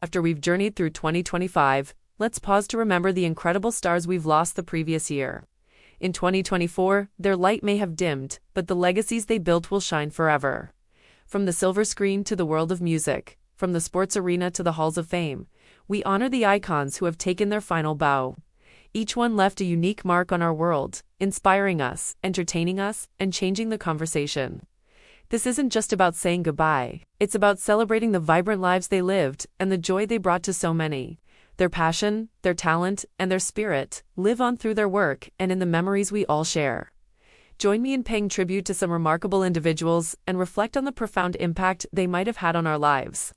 After we've journeyed through 2025, let's pause to remember the incredible stars we've lost the previous year. In 2024, their light may have dimmed, but the legacies they built will shine forever. From the silver screen to the world of music, from the sports arena to the halls of fame, we honor the icons who have taken their final bow. Each one left a unique mark on our world, inspiring us, entertaining us, and changing the conversation. This isn't just about saying goodbye, it's about celebrating the vibrant lives they lived and the joy they brought to so many. Their passion, their talent, and their spirit live on through their work and in the memories we all share. Join me in paying tribute to some remarkable individuals and reflect on the profound impact they might have had on our lives.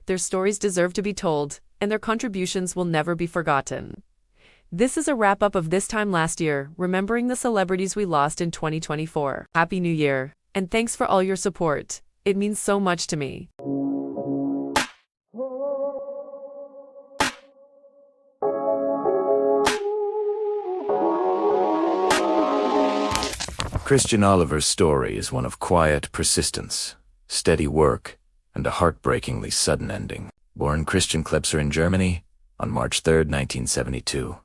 Their stories deserve to be told, and their contributions will never be forgotten. This is a wrap-up of This Time Last Year, remembering the celebrities we lost in 2024. Happy New Year, and thanks for all your support. It means so much to me. Christian Oliver's story is one of quiet persistence, steady work, and a heartbreakingly sudden ending. Born Christian Klepser in Germany on March 3, 1972.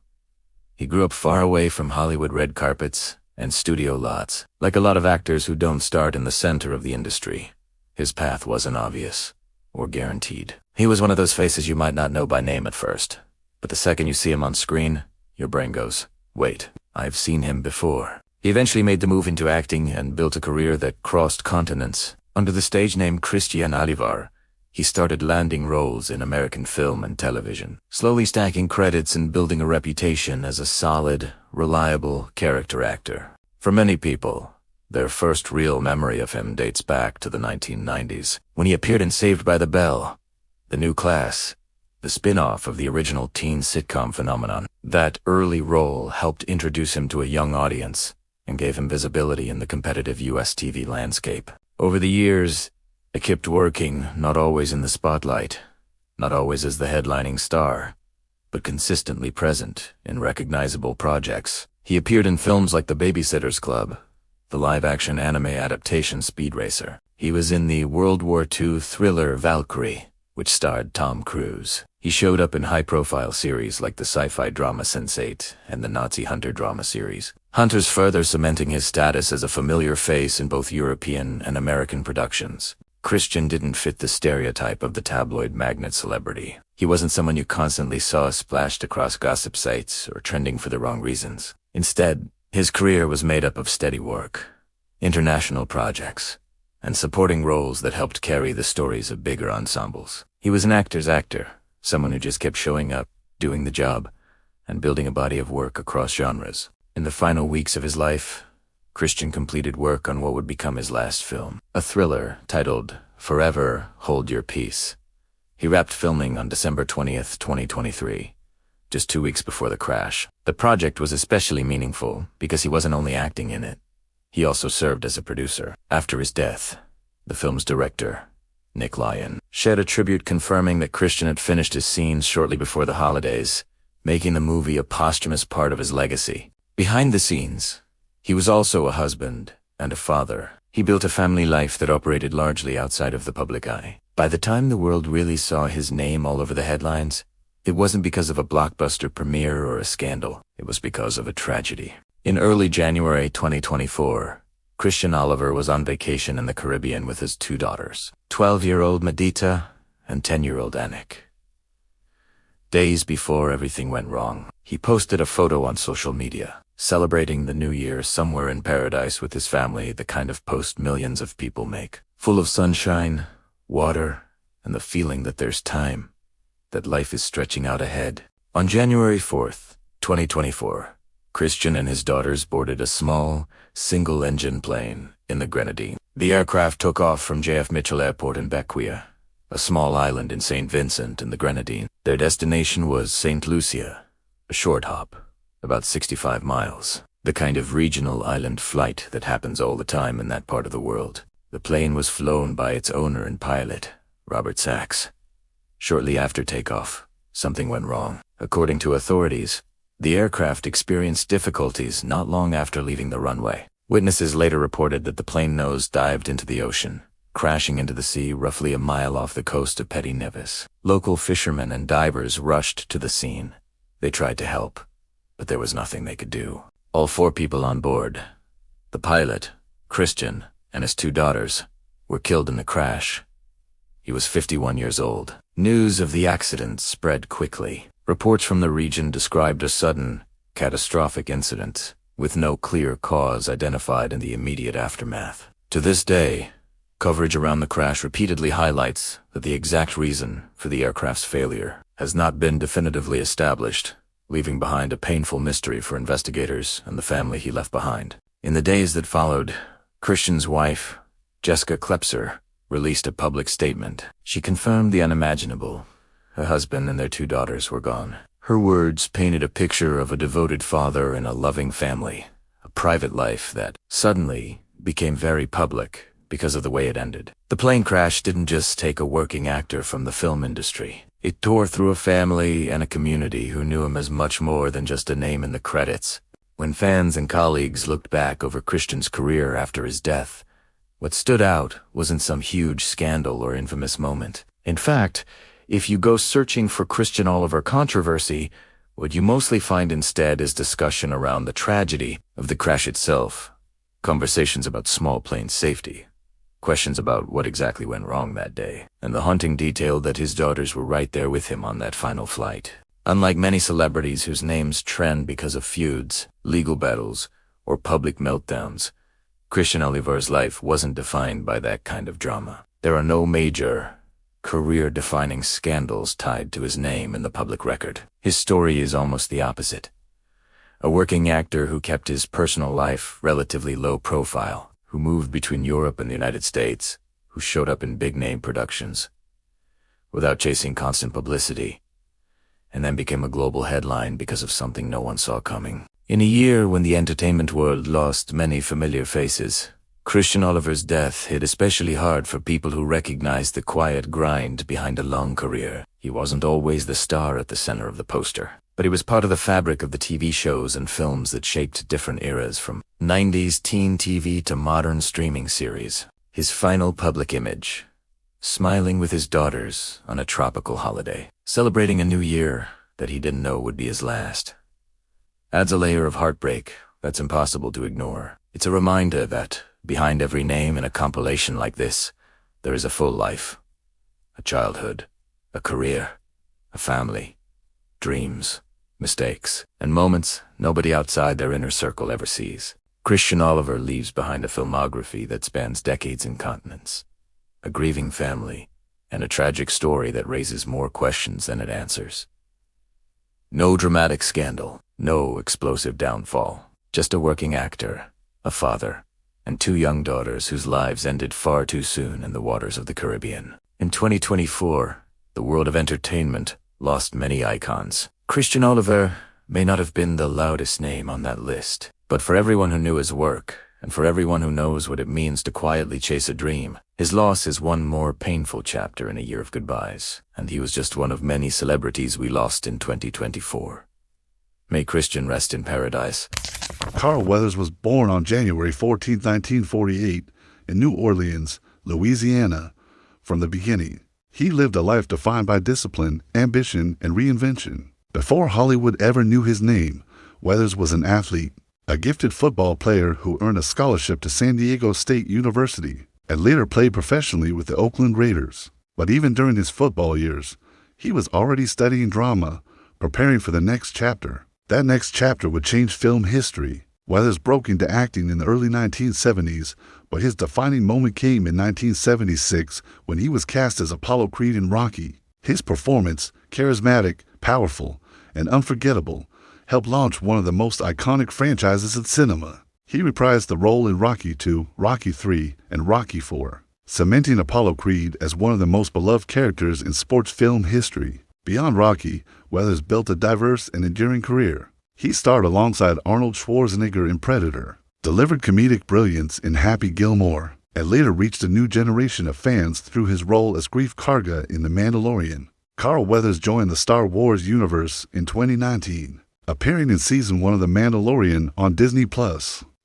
He grew up far away from Hollywood red carpets and studio lots. Like a lot of actors who don't start in the center of the industry, his path wasn't obvious or guaranteed. He was one of those faces you might not know by name at first, but the second you see him on screen, your brain goes, wait, I've seen him before. He eventually made the move into acting and built a career that crossed continents. Under the stage name Christian Oliver, he started landing roles in American film and television, slowly stacking credits and building a reputation as a solid, reliable character actor. For many people, their first real memory of him dates back to the 1990s, when he appeared in Saved by the Bell, The New Class, the spin-off of the original teen sitcom phenomenon. That early role helped introduce him to a young audience and gave him visibility in the competitive US TV landscape. Over the years, he kept working, not always in the spotlight, not always as the headlining star, but consistently present in recognizable projects. He appeared in films like The Babysitter's Club, the live-action anime adaptation Speed Racer. He was in the World War II thriller Valkyrie, which starred Tom Cruise. He showed up in high-profile series like the sci-fi drama Sense8 and the Nazi Hunter drama series. Hunter's further cementing his status as a familiar face in both European and American productions. Christian didn't fit the stereotype of the tabloid magnate celebrity. He wasn't someone you constantly saw splashed across gossip sites or trending for the wrong reasons. Instead, his career was made up of steady work, international projects, and supporting roles that helped carry the stories of bigger ensembles. He was an actor's actor, someone who just kept showing up, doing the job, and building a body of work across genres. In the final weeks of his life, Christian completed work on what would become his last film, a thriller titled Forever Hold Your Peace. He wrapped filming on December 20th, 2023, just 2 weeks before the crash. The project was especially meaningful because he wasn't only acting in it, he also served as a producer. After his death, the film's director, Nick Lyon, shared a tribute confirming that Christian had finished his scenes shortly before the holidays, making the movie a posthumous part of his legacy. Behind the scenes, he was also a husband and a father. He built a family life that operated largely outside of the public eye. By the time the world really saw his name all over the headlines, it wasn't because of a blockbuster premiere or a scandal. It was because of a tragedy. In early January 2024, Christian Oliver was on vacation in the Caribbean with his 2 daughters, 12-year-old Medita and 10-year-old Anik. Days before everything went wrong, he posted a photo on social media, celebrating the new year somewhere in paradise with his family, the kind of post millions of people make. Full of sunshine, water, and the feeling that there's time, that life is stretching out ahead. On January 4th, 2024, Christian and his daughters boarded a small, single-engine plane in the Grenadines. The aircraft took off from J.F. Mitchell Airport in Bequia, a small island in St. Vincent in the Grenadines. Their destination was St. Lucia, a short hop, about 65 miles, the kind of regional island flight that happens all the time in that part of the world. The plane was flown by its owner and pilot, Robert Sachs. Shortly after takeoff, something went wrong. According to authorities, the aircraft experienced difficulties not long after leaving the runway. Witnesses later reported that the plane nose dived into the ocean, crashing into the sea roughly a mile off the coast of Petty Nevis. Local fishermen and divers rushed to the scene. They tried to help, but there was nothing they could do. All 4 people on board, the pilot, Christian, and his 2 daughters, were killed in the crash. He was 51 years old. News of the accident spread quickly. Reports from the region described a sudden, catastrophic incident, with no clear cause identified in the immediate aftermath. To this day, coverage around the crash repeatedly highlights that the exact reason for the aircraft's failure has not been definitively established, leaving behind a painful mystery for investigators and the family he left behind. In the days that followed, Christian's wife, Jessica Klepser, released a public statement. She confirmed the unimaginable. Her husband and their 2 daughters were gone. Her words painted a picture of a devoted father and a loving family, a private life that suddenly became very public because of the way it ended. The plane crash didn't just take a working actor from the film industry. It tore through a family and a community who knew him as much more than just a name in the credits. When fans and colleagues looked back over Christian's career after his death, what stood out wasn't some huge scandal or infamous moment. In fact, if you go searching for Christian Oliver controversy, what you mostly find instead is discussion around the tragedy of the crash itself, conversations about small plane safety, questions about what exactly went wrong that day, and the haunting detail that his daughters were right there with him on that final flight. Unlike many celebrities whose names trend because of feuds, legal battles, or public meltdowns, Christian Oliver's life wasn't defined by that kind of drama. There are no major, career-defining scandals tied to his name in the public record. His story is almost the opposite. A working actor who kept his personal life relatively low profile, who moved between Europe and the United States, who showed up in big-name productions without chasing constant publicity, and then became a global headline because of something no one saw coming. In a year when the entertainment world lost many familiar faces, Christian Oliver's death hit especially hard for people who recognized the quiet grind behind a long career. He wasn't always the star at the center of the poster, but he was part of the fabric of the TV shows and films that shaped different eras, from 90s teen TV to modern streaming series. His final public image, smiling with his daughters on a tropical holiday, celebrating a new year that he didn't know would be his last, adds a layer of heartbreak that's impossible to ignore. It's a reminder that behind every name in a compilation like this, there is a full life, a childhood, a career, a family, dreams, mistakes, and moments nobody outside their inner circle ever sees. Christian Oliver leaves behind a filmography that spans decades and continents, a grieving family, and a tragic story that raises more questions than it answers. No dramatic scandal, no explosive downfall, just a working actor, a father, and 2 young daughters whose lives ended far too soon in the waters of the Caribbean. In 2024, the world of entertainment lost many icons. Christian Oliver may not have been the loudest name on that list, but for everyone who knew his work, and for everyone who knows what it means to quietly chase a dream, his loss is one more painful chapter in a year of goodbyes, and he was just one of many celebrities we lost in 2024. May Christian rest in paradise. Carl Weathers was born on January 14, 1948, in New Orleans, Louisiana. From the beginning, he lived a life defined by discipline, ambition, and reinvention. Before Hollywood ever knew his name, Weathers was an athlete, a gifted football player who earned a scholarship to San Diego State University, and later played professionally with the Oakland Raiders. But even during his football years, he was already studying drama, preparing for the next chapter. That next chapter would change film history. Weathers broke into acting in the early 1970s, but his defining moment came in 1976 when he was cast as Apollo Creed in Rocky. His performance, charismatic, powerful, and unforgettable, helped launch one of the most iconic franchises in cinema. He reprised the role in Rocky II, Rocky III, and Rocky IV, cementing Apollo Creed as one of the most beloved characters in sports film history. Beyond Rocky, Weathers built a diverse and enduring career. He starred alongside Arnold Schwarzenegger in Predator, delivered comedic brilliance in Happy Gilmore, and later reached a new generation of fans through his role as Greef Karga in The Mandalorian. Carl Weathers joined the Star Wars universe in 2019, appearing in Season 1 of The Mandalorian on Disney+.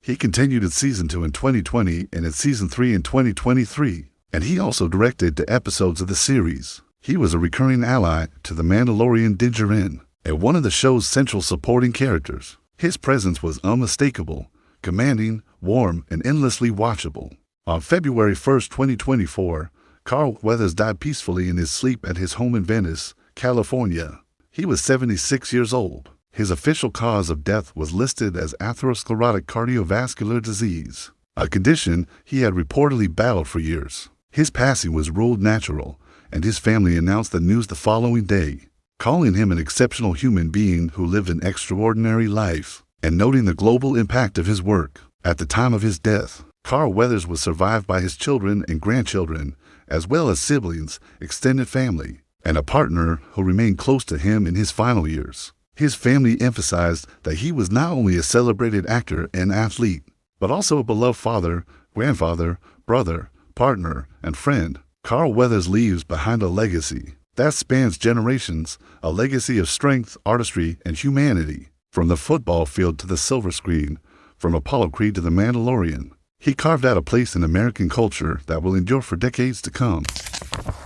He continued in Season 2 in 2020 and in Season 3 in 2023, and he also directed the episodes of the series. He was a recurring ally to the Mandalorian Din Djarin, and one of the show's central supporting characters. His presence was unmistakable, commanding, warm, and endlessly watchable. On February 1st, 2024, Carl Weathers died peacefully in his sleep at his home in Venice, California. He was 76 years old. His official cause of death was listed as atherosclerotic cardiovascular disease, a condition he had reportedly battled for years. His passing was ruled natural, and his family announced the news the following day, calling him an exceptional human being who lived an extraordinary life, and noting the global impact of his work. At the time of his death, Carl Weathers was survived by his children and grandchildren, as well as siblings, extended family, and a partner who remained close to him in his final years. His family emphasized that he was not only a celebrated actor and athlete, but also a beloved father, grandfather, brother, partner, and friend. Carl Weathers leaves behind a legacy that spans generations, a legacy of strength, artistry, and humanity. From the football field to the silver screen, from Apollo Creed to the Mandalorian, he carved out a place in American culture that will endure for decades to come.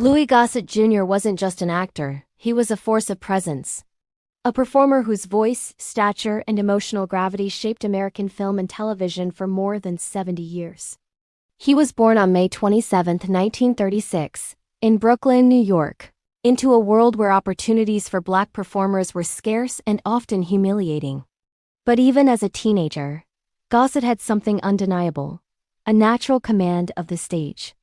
Louis Gossett Jr. wasn't just an actor, he was a force of presence. A performer whose voice, stature, and emotional gravity shaped American film and television for more than 70 years. He was born on May 27, 1936, in Brooklyn, New York, into a world where opportunities for Black performers were scarce and often humiliating. But even as a teenager, Gossett had something undeniable, a natural command of the stage.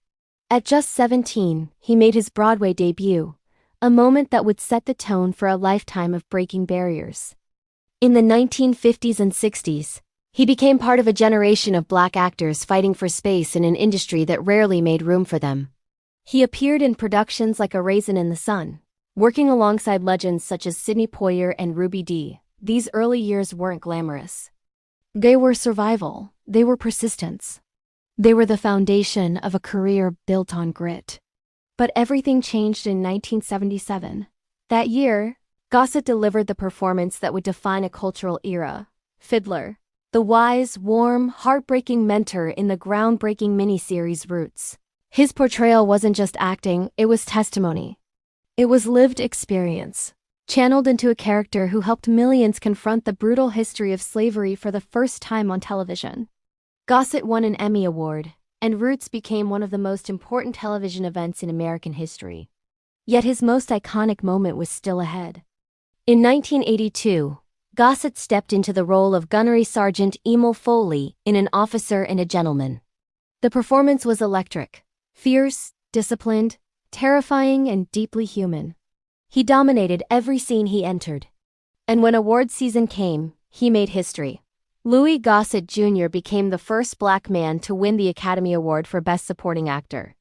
At just 17, he made his Broadway debut, a moment that would set the tone for a lifetime of breaking barriers. In the 1950s and 60s, he became part of a generation of Black actors fighting for space in an industry that rarely made room for them. He appeared in productions like A Raisin in the Sun, working alongside legends such as Sidney Poitier and Ruby Dee. These early years weren't glamorous. They were survival, they were persistence. They were the foundation of a career built on grit. But everything changed in 1977. That year, Gossett delivered the performance that would define a cultural era, Fiddler, the wise, warm, heartbreaking mentor in the groundbreaking miniseries Roots. His portrayal wasn't just acting, it was testimony. It was lived experience, channeled into a character who helped millions confront the brutal history of slavery for the first time on television. Gossett won an Emmy Award, and Roots became one of the most important television events in American history. Yet his most iconic moment was still ahead. In 1982, Gossett stepped into the role of Gunnery Sergeant Emil Foley in An Officer and a Gentleman. The performance was electric, fierce, disciplined, terrifying, and deeply human. He dominated every scene he entered. And when award season came, he made history. Louis Gossett Jr. became the first Black man to win the Academy Award for Best Supporting Actor.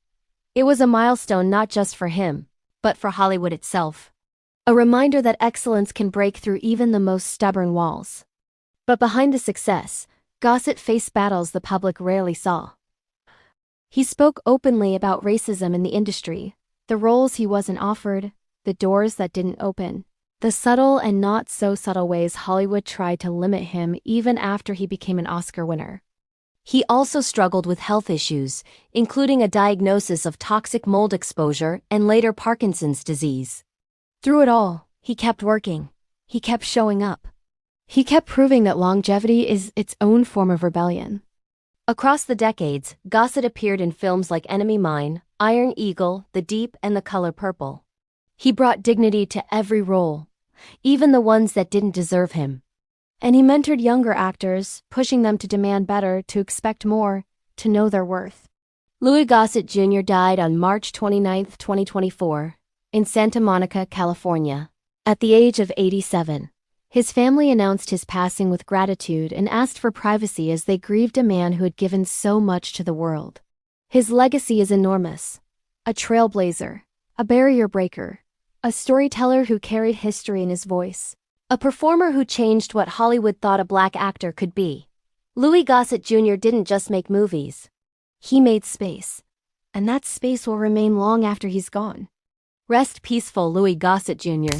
It was a milestone not just for him, but for Hollywood itself. A reminder that excellence can break through even the most stubborn walls. But behind the success, Gossett faced battles the public rarely saw. He spoke openly about racism in the industry, the roles he wasn't offered, the doors that didn't open, the subtle and not so subtle ways Hollywood tried to limit him even after he became an Oscar winner. He also struggled with health issues, including a diagnosis of toxic mold exposure and later Parkinson's disease. Through it all, he kept working. He kept showing up. He kept proving that longevity is its own form of rebellion. Across the decades, Gossett appeared in films like Enemy Mine, Iron Eagle, The Deep, and The Color Purple. He brought dignity to every role, even the ones that didn't deserve him. And he mentored younger actors, pushing them to demand better, to expect more, to know their worth. Louis Gossett Jr. died on March 29, 2024, in Santa Monica, California, at the age of 87. His family announced his passing with gratitude and asked for privacy as they grieved a man who had given so much to the world. His legacy is enormous. A trailblazer, a barrier breaker, a storyteller who carried history in his voice, a performer who changed what Hollywood thought a Black actor could be. Louis Gossett Jr. didn't just make movies. He made space. And that space will remain long after he's gone. Rest peaceful, Louis Gossett Jr.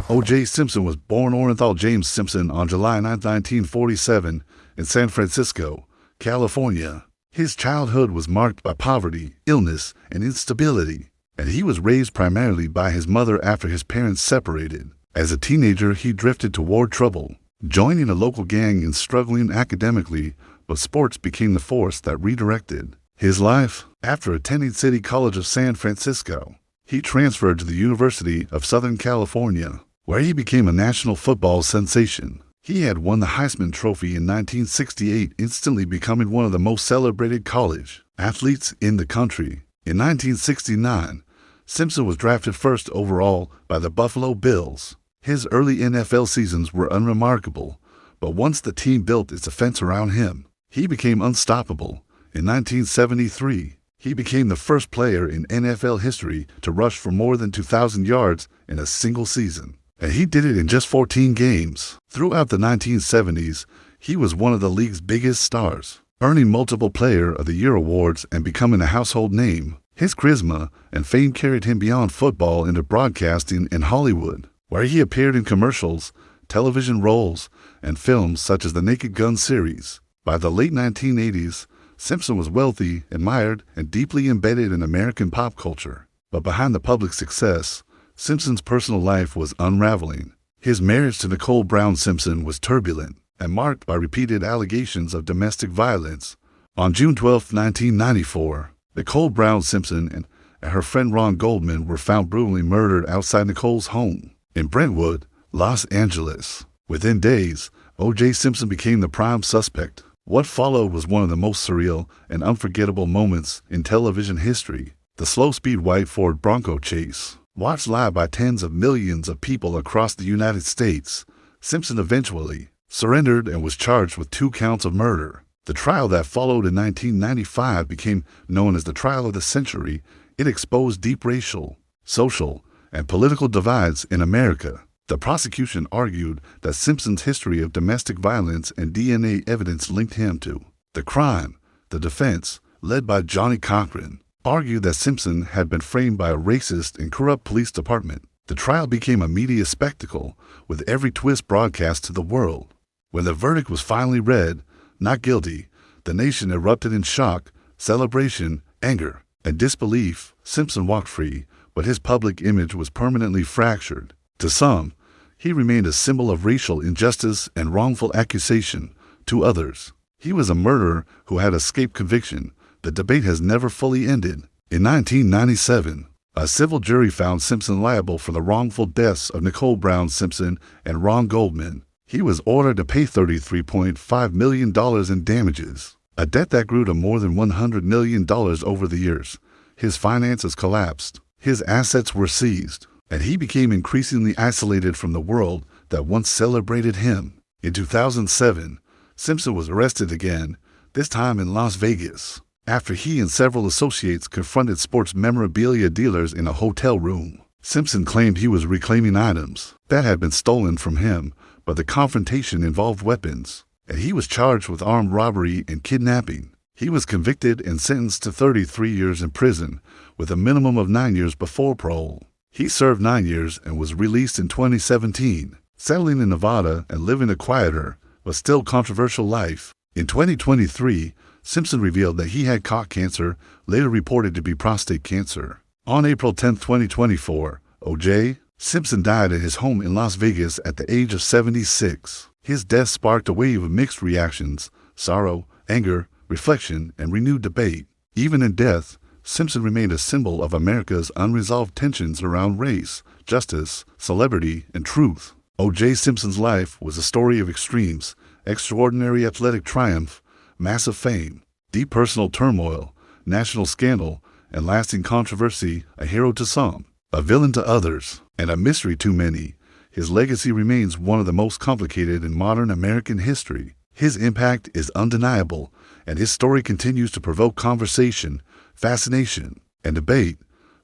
O.J. Simpson was born Orenthal James Simpson on July 9, 1947, in San Francisco, California. His childhood was marked by poverty, illness, and instability, and he was raised primarily by his mother after his parents separated. As a teenager, he drifted toward trouble, joining a local gang and struggling academically, but sports became the force that redirected his life. After attending City College of San Francisco, he transferred to the University of Southern California, where he became a national football sensation. He had won the Heisman Trophy in 1968, instantly becoming one of the most celebrated college athletes in the country. In 1969, Simpson was drafted first overall by the Buffalo Bills. His early NFL seasons were unremarkable, but once the team built its offense around him, he became unstoppable. In 1973, he became the first player in NFL history to rush for more than 2,000 yards in a single season, and he did it in just 14 games. Throughout the 1970s, he was one of the league's biggest stars, earning multiple Player of the Year awards and becoming a household name. His charisma and fame carried him beyond football into broadcasting and Hollywood, where he appeared in commercials, television roles, and films such as the Naked Gun series. By the late 1980s, Simpson was wealthy, admired, and deeply embedded in American pop culture. But behind the public success, Simpson's personal life was unraveling. His marriage to Nicole Brown Simpson was turbulent and marked by repeated allegations of domestic violence. On June 12, 1994, Nicole Brown Simpson and her friend Ron Goldman were found brutally murdered outside Nicole's home in Brentwood, Los Angeles. Within days, O.J. Simpson became the prime suspect. What followed was one of the most surreal and unforgettable moments in television history. The slow-speed white Ford Bronco chase, watched live by tens of millions of people across the United States. Simpson eventually surrendered and was charged with 2 counts of murder. The trial that followed in 1995 became known as the trial of the century. It exposed deep racial, social, and political divides in America. The prosecution argued that Simpson's history of domestic violence and DNA evidence linked him to the crime. The defense, led by Johnny Cochran, argued that Simpson had been framed by a racist and corrupt police department. The trial became a media spectacle, with every twist broadcast to the world. When the verdict was finally read, not guilty, the nation erupted in shock, celebration, anger, and disbelief. Simpson walked free, but his public image was permanently fractured. To some, he remained a symbol of racial injustice and wrongful accusation. To others, he was a murderer who had escaped conviction. The debate has never fully ended. In 1997, a civil jury found Simpson liable for the wrongful deaths of Nicole Brown Simpson and Ron Goldman. He was ordered to pay $33.5 million in damages, a debt that grew to more than $100 million over the years. His finances collapsed, his assets were seized, and he became increasingly isolated from the world that once celebrated him. In 2007, Simpson was arrested again, this time in Las Vegas, after he and several associates confronted sports memorabilia dealers in a hotel room. Simpson claimed he was reclaiming items that had been stolen from him, but the confrontation involved weapons, and he was charged with armed robbery and kidnapping. He was convicted and sentenced to 33 years in prison, with a minimum of 9 years before parole. He served 9 years and was released in 2017, settling in Nevada and living a quieter, but still controversial life. In 2023, Simpson revealed that he had cock cancer, later reported to be prostate cancer. On April 10, 2024, O.J. Simpson died at his home in Las Vegas at the age of 76. His death sparked a wave of mixed reactions: sorrow, anger, reflection, and renewed debate. Even in death, Simpson remained a symbol of America's unresolved tensions around race, justice, celebrity, and truth. O.J. Simpson's life was a story of extremes: extraordinary athletic triumph, massive fame, deep personal turmoil, national scandal, and lasting controversy. A hero to some, a villain to others, and a mystery to many. His legacy remains one of the most complicated in modern American history. His impact is undeniable, and his story continues to provoke conversation, fascination, and debate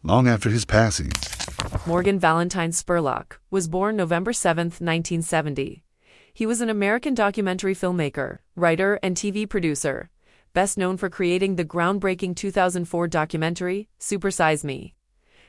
long after his passing. Morgan Valentine Spurlock was born November 7, 1970. He was an American documentary filmmaker, writer, and TV producer, best known for creating the groundbreaking 2004 documentary, Super Size Me.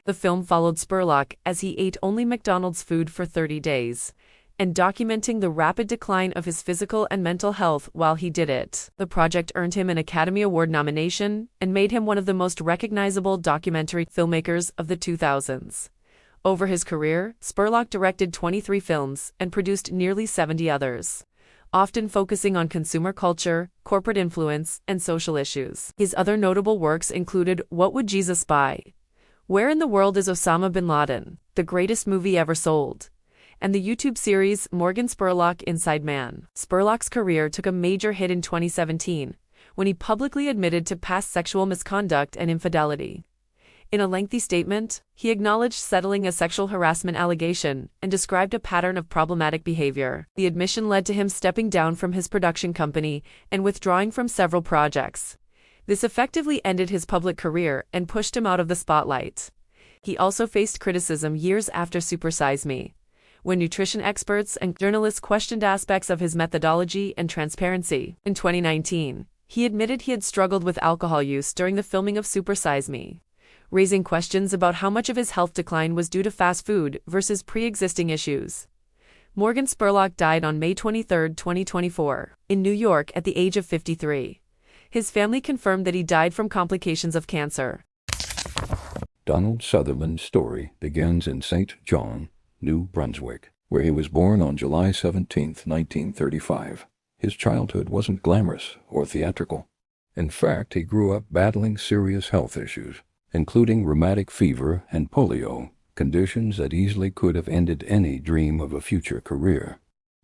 The film followed Spurlock as he ate only McDonald's food for 30 days, and documenting the rapid decline of his physical and mental health while he did it. The project earned him an Academy Award nomination and made him one of the most recognizable documentary filmmakers of the 2000s. Over his career, Spurlock directed 23 films and produced nearly 70 others, often focusing on consumer culture, corporate influence, and social issues. His other notable works included What Would Jesus Buy?, Where in the World is Osama bin Laden?, The Greatest Movie Ever Sold?, and the YouTube series Morgan Spurlock Inside Man. Spurlock's career took a major hit in 2017, when he publicly admitted to past sexual misconduct and infidelity. In a lengthy statement, he acknowledged settling a sexual harassment allegation and described a pattern of problematic behavior. The admission led to him stepping down from his production company and withdrawing from several projects. This effectively ended his public career and pushed him out of the spotlight. He also faced criticism years after Super Size Me, when nutrition experts and journalists questioned aspects of his methodology and transparency. In 2019, he admitted he had struggled with alcohol use during the filming of Super Size Me, raising questions about how much of his health decline was due to fast food versus pre-existing issues. Morgan Spurlock died on May 23, 2024, in New York at the age of 53. His family confirmed that he died from complications of cancer. Donald Sutherland's story begins in St. John, New Brunswick, where he was born on July 17, 1935. His childhood wasn't glamorous or theatrical. In fact, he grew up battling serious health issues, including rheumatic fever and polio, conditions that easily could have ended any dream of a future career.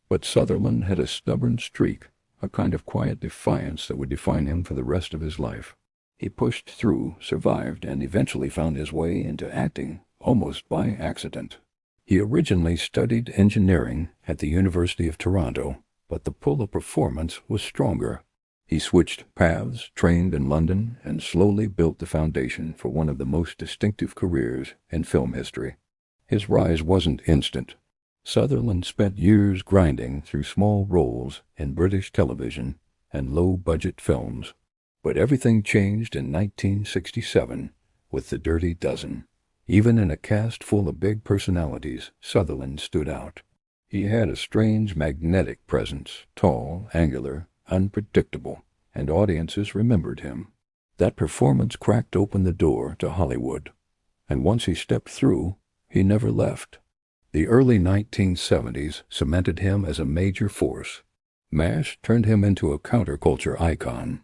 But Sutherland had a stubborn streak, a kind of quiet defiance that would define him for the rest of his life. He pushed through, survived, and eventually found his way into acting, almost by accident. He originally studied engineering at the University of Toronto, but the pull of performance was stronger. He switched paths, trained in London, and slowly built the foundation for one of the most distinctive careers in film history. His rise wasn't instant. Sutherland spent years grinding through small roles in British television and low-budget films. But everything changed in 1967 with The Dirty Dozen. Even in a cast full of big personalities, Sutherland stood out. He had a strange magnetic presence, tall, angular, unpredictable, and audiences remembered him. That performance cracked open the door to Hollywood, and once he stepped through, he never left. The early 1970s cemented him as a major force. MASH turned him into a counterculture icon.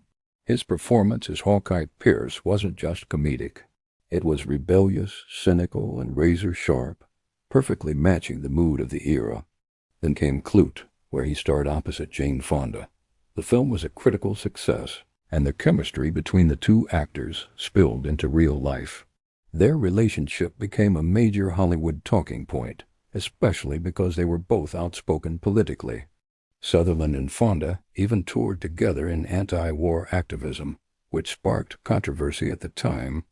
His performance as Hawkeye Pierce wasn't just comedic. It was rebellious, cynical, and razor-sharp, perfectly matching the mood of the era. Then came Clute, where he starred opposite Jane Fonda. The film was a critical success, and the chemistry between the two actors spilled into real life. Their relationship became a major Hollywood talking point, especially because they were both outspoken politically. Sutherland and Fonda even toured together in anti-war activism, which sparked controversy at the time.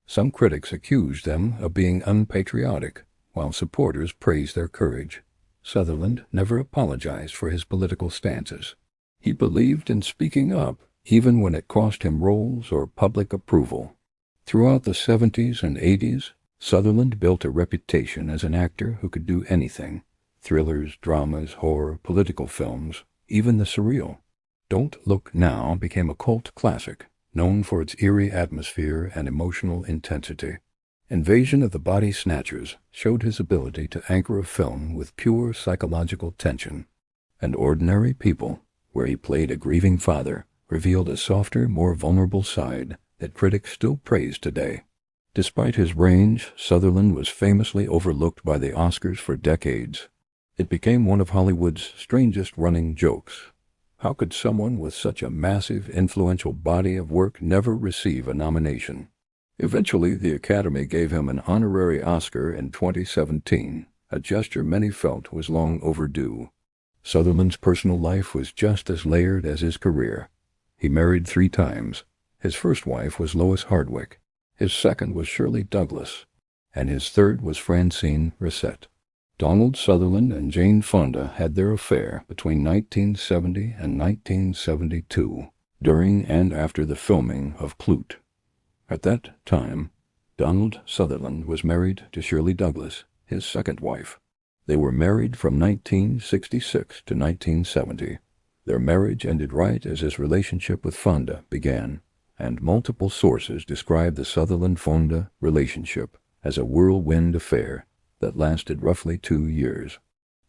Some critics accused them of being unpatriotic, while supporters praised their courage. Sutherland never apologized for his political stances. He believed in speaking up, even when it cost him roles or public approval. Throughout the 70s and 80s, Sutherland built a reputation as an actor who could do anything. Thrillers, dramas, horror, political films, even the surreal. Don't Look Now became a cult classic, known for its eerie atmosphere and emotional intensity. Invasion of the Body Snatchers showed his ability to anchor a film with pure psychological tension. And Ordinary People, where he played a grieving father, revealed a softer, more vulnerable side that critics still praise today. Despite his range, Sutherland was famously overlooked by the Oscars for decades. It became one of Hollywood's strangest running jokes. How could someone with such a massive, influential body of work never receive a nomination? Eventually, the Academy gave him an honorary Oscar in 2017, a gesture many felt was long overdue. Sutherland's personal life was just as layered as his career. He married 3 times. His first wife was Lois Hardwick. His second was Shirley Douglas, and his third was Francine Rissette. Donald Sutherland and Jane Fonda had their affair between 1970 and 1972, during and after the filming of Clute. At that time, Donald Sutherland was married to Shirley Douglas, his second wife. They were married from 1966 to 1970. Their marriage ended right as his relationship with Fonda began, and multiple sources describe the Sutherland-Fonda relationship as a whirlwind affair that lasted roughly 2 years.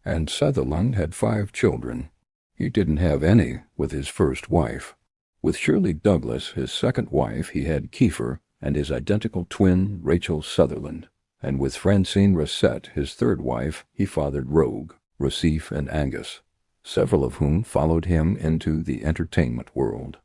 And Sutherland had 5 children. He didn't have any with his first wife. With Shirley Douglas, his second wife, he had Kiefer and his identical twin, Rachel Sutherland. And with Francine Rossette, his third wife, he fathered Rogue, Rossif, and Angus, several of whom followed him into the entertainment world.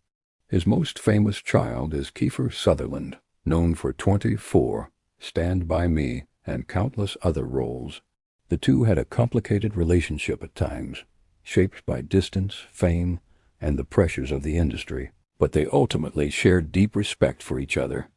His most famous child is Kiefer Sutherland, known for 24, Stand By Me, and countless other roles. The two had a complicated relationship at times, shaped by distance, fame, and the pressures of the industry, but they ultimately shared deep respect for each other.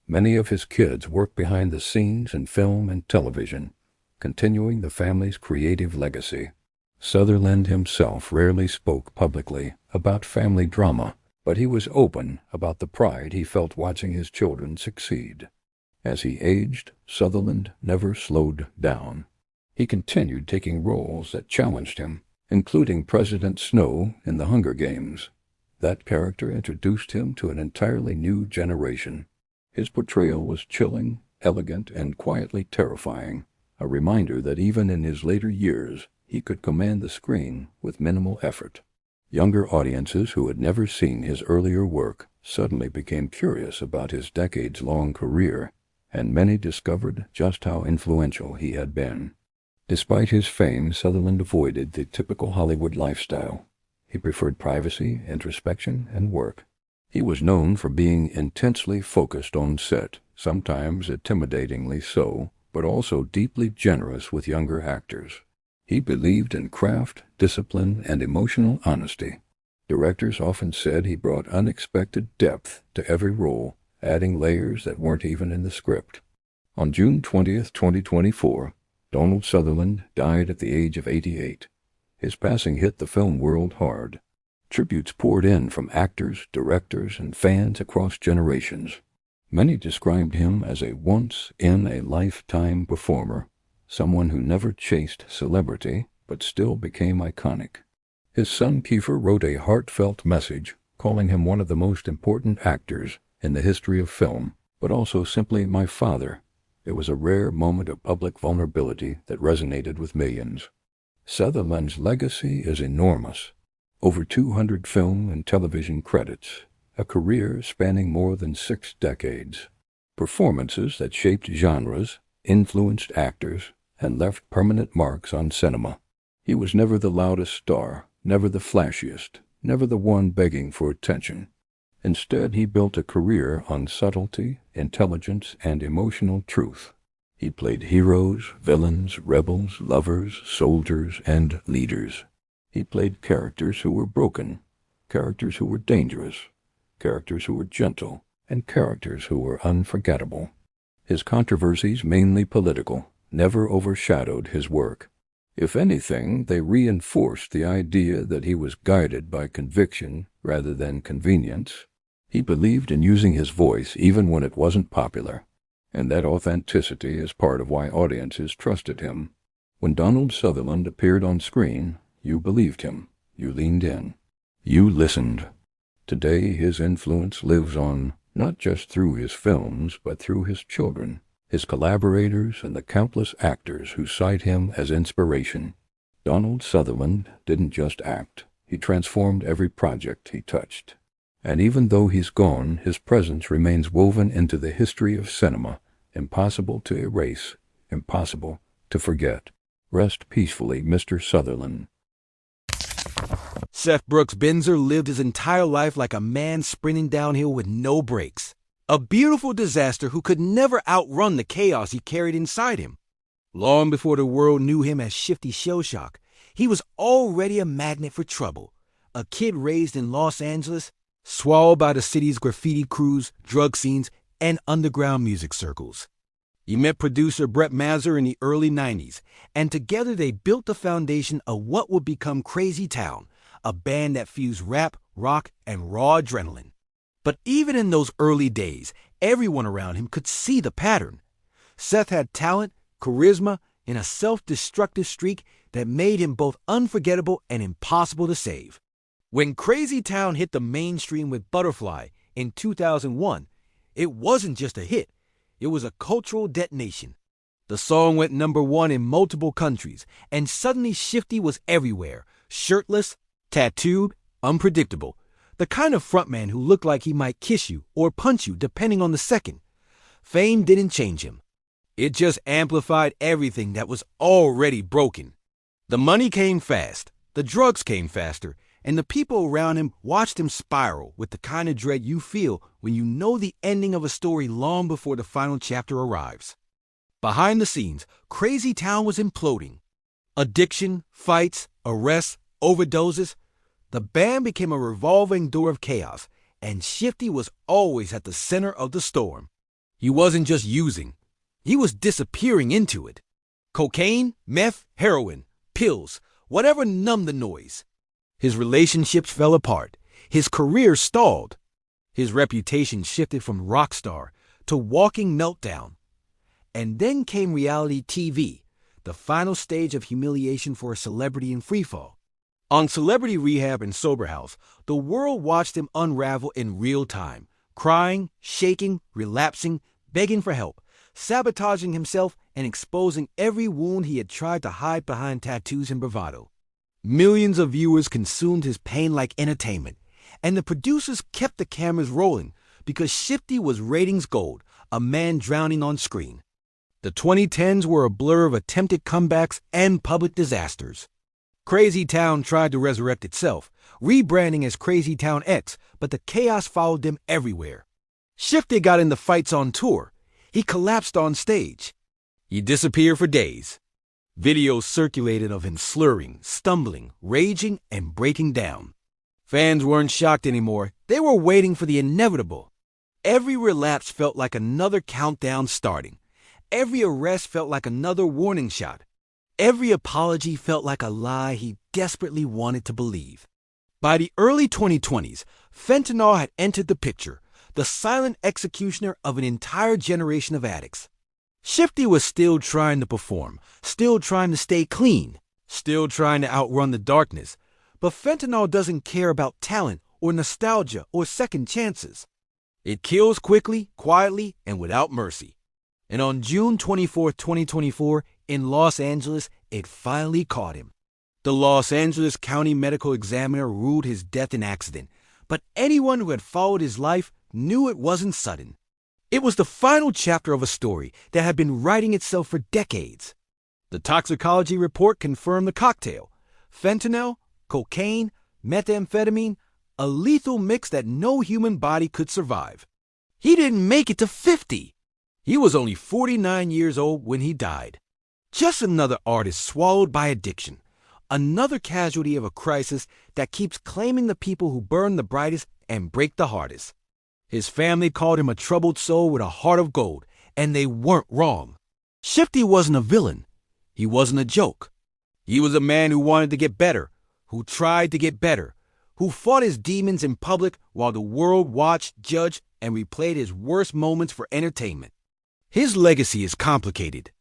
Many of his kids work behind the scenes in film and television, continuing the family's creative legacy. Sutherland himself rarely spoke publicly about family drama, but he was open about the pride he felt watching his children succeed. As he aged, Sutherland never slowed down. He continued taking roles that challenged him, including President Snow in The Hunger Games. That character introduced him to an entirely new generation. His portrayal was chilling, elegant, and quietly terrifying, a reminder that even in his later years he could command the screen with minimal effort. Younger audiences who had never seen his earlier work suddenly became curious about his decades-long career, and many discovered just how influential he had been. Despite his fame, Sutherland avoided the typical Hollywood lifestyle. He preferred privacy, introspection, and work. He was known for being intensely focused on set, sometimes intimidatingly so, but also deeply generous with younger actors. He believed in craft, discipline, and emotional honesty. Directors often said he brought unexpected depth to every role, adding layers that weren't even in the script. On June 20th, 2024, Donald Sutherland died at the age of 88. His passing hit the film world hard. Tributes poured in from actors, directors, and fans across generations. Many described him as a once-in-a-lifetime performer, someone who never chased celebrity but still became iconic. His son Kiefer wrote a heartfelt message calling him one of the most important actors in the history of film, but also simply my father. It was a rare moment of public vulnerability that resonated with millions. Sutherland's legacy is enormous. Over 200 film and television credits, a career spanning more than 6 decades, performances that shaped genres, influenced actors, and left permanent marks on cinema. He was never the loudest star, never the flashiest, never the one begging for attention. Instead, he built a career on subtlety, intelligence, and emotional truth. He played heroes, villains, rebels, lovers, soldiers, and leaders. He played characters who were broken, characters who were dangerous, characters who were gentle, and characters who were unforgettable. His controversies, mainly political, never overshadowed his work. If anything, they reinforced the idea that he was guided by conviction rather than convenience. He believed in using his voice even when it wasn't popular, and that authenticity is part of why audiences trusted him. When Donald Sutherland appeared on screen, you believed him, you leaned in, you listened. Today his influence lives on, not just through his films, but through his children, his collaborators, and the countless actors who cite him as inspiration. Donald Sutherland didn't just act, he transformed every project he touched. And even though he's gone, his presence remains woven into the history of cinema, impossible to erase, impossible to forget. Rest peacefully, Mr. Sutherland. Seth Brooks Binzer lived his entire life like a man sprinting downhill with no brakes. A beautiful disaster who could never outrun the chaos he carried inside him. Long before the world knew him as Shifty Shellshock, he was already a magnet for trouble. A kid raised in Los Angeles, swallowed by the city's graffiti crews, drug scenes, and underground music circles. He met producer Brett Mazur in the early 90s, and together they built the foundation of what would become Crazy Town, a band that fused rap, rock, and raw adrenaline. But even in those early days, everyone around him could see the pattern. Seth had talent, charisma, in a self-destructive streak that made him both unforgettable and impossible to save. When Crazy Town hit the mainstream with Butterfly in 2001, it wasn't just a hit, it was a cultural detonation. The song went #1 in multiple countries, and suddenly Shifty was everywhere, shirtless, tattooed, unpredictable. The kind of frontman who looked like he might kiss you or punch you depending on the second. Fame didn't change him. It just amplified everything that was already broken. The money came fast, the drugs came faster, and the people around him watched him spiral with the kind of dread you feel when you know the ending of a story long before the final chapter arrives. Behind the scenes, Crazy Town was imploding. Addiction, fights, arrests, overdoses. The band became a revolving door of chaos, and Shifty was always at the center of the storm. He wasn't just using, he was disappearing into it. Cocaine, meth, heroin, pills, whatever numbed the noise. His relationships fell apart. His career stalled. His reputation shifted from rock star to walking meltdown. And then came reality TV, the final stage of humiliation for a celebrity in freefall. On Celebrity Rehab and Sober House, the world watched him unravel in real time, crying, shaking, relapsing, begging for help, sabotaging himself, and exposing every wound he had tried to hide behind tattoos and bravado. Millions of viewers consumed his pain like entertainment, and the producers kept the cameras rolling because Shifty was ratings gold, a man drowning on screen. The 2010s were a blur of attempted comebacks and public disasters. Crazy Town tried to resurrect itself, rebranding as Crazy Town X, but the chaos followed them everywhere. Shifty got into fights on tour. He collapsed on stage. He disappeared for days. Videos circulated of him slurring, stumbling, raging, and breaking down. Fans weren't shocked anymore. They were waiting for the inevitable. Every relapse felt like another countdown starting. Every arrest felt like another warning shot. Every apology felt like a lie he desperately wanted to believe. By the early 2020s, fentanyl had entered the picture, the silent executioner of an entire generation of addicts. Shifty was still trying to perform, still trying to stay clean, still trying to outrun the darkness. But fentanyl doesn't care about talent or nostalgia or second chances. It kills quickly, quietly, and without mercy. And on June 24, 2024, in Los Angeles, it finally caught him. The Los Angeles County Medical Examiner ruled his death an accident, but anyone who had followed his life knew it wasn't sudden. It was the final chapter of a story that had been writing itself for decades. The toxicology report confirmed the cocktail: fentanyl, cocaine, methamphetamine, a lethal mix that no human body could survive. He didn't make it to 50. He was only 49 years old when he died. Just another artist swallowed by addiction. Another casualty of a crisis that keeps claiming the people who burn the brightest and break the hardest. His family called him a troubled soul with a heart of gold, and they weren't wrong. Shifty wasn't a villain. He wasn't a joke. He was a man who wanted to get better, who tried to get better, who fought his demons in public while the world watched, judged, and replayed his worst moments for entertainment. His legacy is complicated.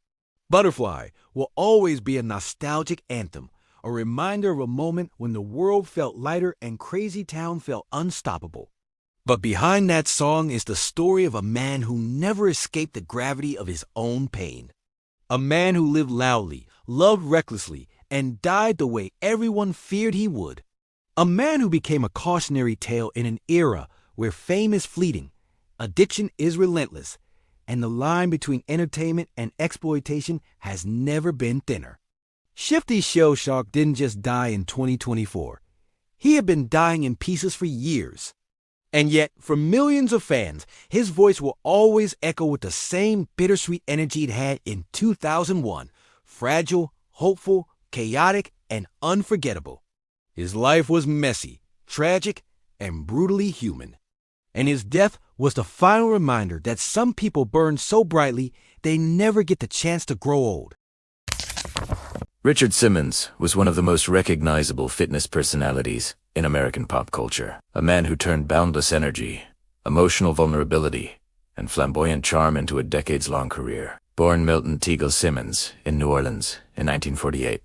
Butterfly will always be a nostalgic anthem, a reminder of a moment when the world felt lighter and Crazy Town felt unstoppable. But behind that song is the story of a man who never escaped the gravity of his own pain. A man who lived loudly, loved recklessly, and died the way everyone feared he would. A man who became a cautionary tale in an era where fame is fleeting, addiction is relentless, and the line between entertainment and exploitation has never been thinner. Shifty Shellshock didn't just die in 2024. He had been dying in pieces for years. And yet, for millions of fans, his voice will always echo with the same bittersweet energy it had in 2001, fragile, hopeful, chaotic, and unforgettable. His life was messy, tragic, and brutally human. And his death was the final reminder that some people burn so brightly they never get the chance to grow old. Richard Simmons was one of the most recognizable fitness personalities in American pop culture. A man who turned boundless energy, emotional vulnerability, and flamboyant charm into a decades-long career. Born Milton Teagle Simmons in New Orleans in 1948,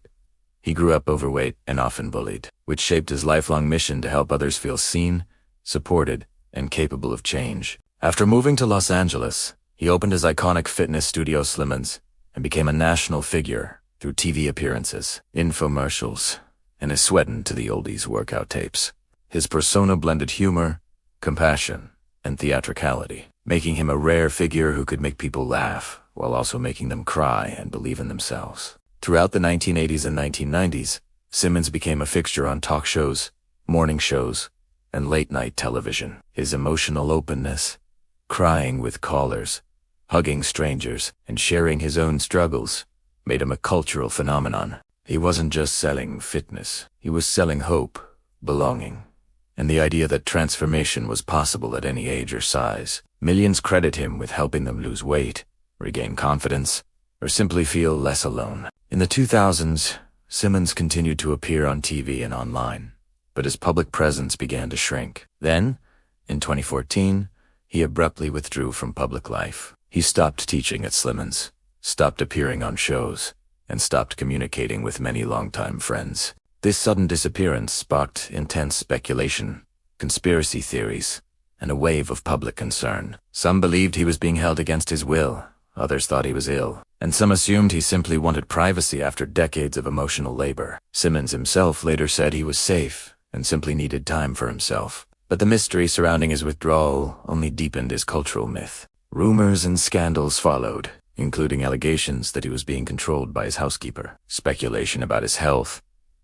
he grew up overweight and often bullied, which shaped his lifelong mission to help others feel seen, supported, and capable of change. After moving to Los Angeles, he opened his iconic fitness studio Simmons and became a national figure through TV appearances, infomercials, and his sweating to the oldies workout tapes. His persona blended humor, compassion, and theatricality, making him a rare figure who could make people laugh while also making them cry and believe in themselves. Throughout the 1980s and 1990s, Simmons became a fixture on talk shows, morning shows, and late-night television. His emotional openness, crying with callers, hugging strangers, and sharing his own struggles made him a cultural phenomenon. He wasn't just selling fitness. He was selling hope, belonging, and the idea that transformation was possible at any age or size. Millions credit him with helping them lose weight, regain confidence, or simply feel less alone. In the 2000s, Simmons continued to appear on TV and online, but his public presence began to shrink. Then, in 2014, he abruptly withdrew from public life. He stopped teaching at Simmons, stopped appearing on shows, and stopped communicating with many longtime friends. This sudden disappearance sparked intense speculation, conspiracy theories, and a wave of public concern. Some believed he was being held against his will, others thought he was ill, and some assumed he simply wanted privacy after decades of emotional labor. Simmons himself later said he was safe and simply needed time for himself. But the mystery surrounding his withdrawal only deepened his cultural myth. Rumors and scandals followed, including allegations that he was being controlled by his housekeeper, speculation about his health,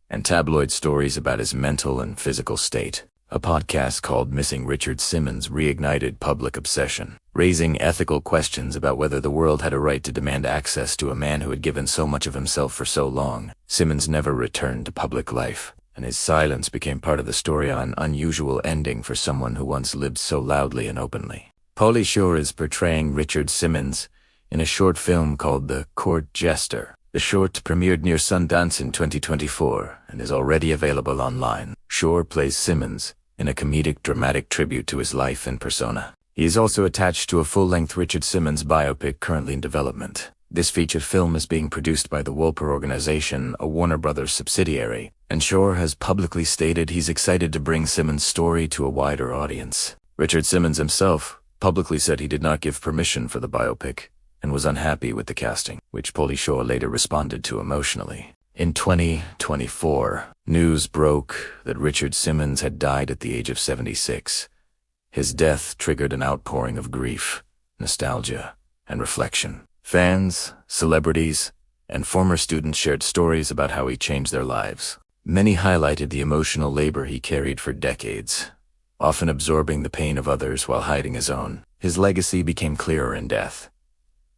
and tabloid stories about his mental and physical state. A podcast called Missing Richard Simmons reignited public obsession, raising ethical questions about whether the world had a right to demand access to a man who had given so much of himself for so long. Simmons never returned to public life, and his silence became part of the story on an unusual ending for someone who once lived so loudly and openly. Pauly Shore is portraying Richard Simmons in a short film called The Court Jester. The short premiered near Sundance in 2024 and is already available online. Shore plays Simmons in a comedic, dramatic tribute to his life and persona. He is also attached to a full-length Richard Simmons biopic currently in development. This featured film is being produced by the Wolper Organization, a Warner Brothers subsidiary, and Shore has publicly stated he's excited to bring Simmons' story to a wider audience. Richard Simmons himself publicly said he did not give permission for the biopic and was unhappy with the casting, which Pauly Shore later responded to emotionally. In 2024, news broke that Richard Simmons had died at the age of 76. His death triggered an outpouring of grief, nostalgia, and reflection. Fans, celebrities, and former students shared stories about how he changed their lives. Many highlighted the emotional labor he carried for decades, often absorbing the pain of others while hiding his own. His legacy became clearer in death.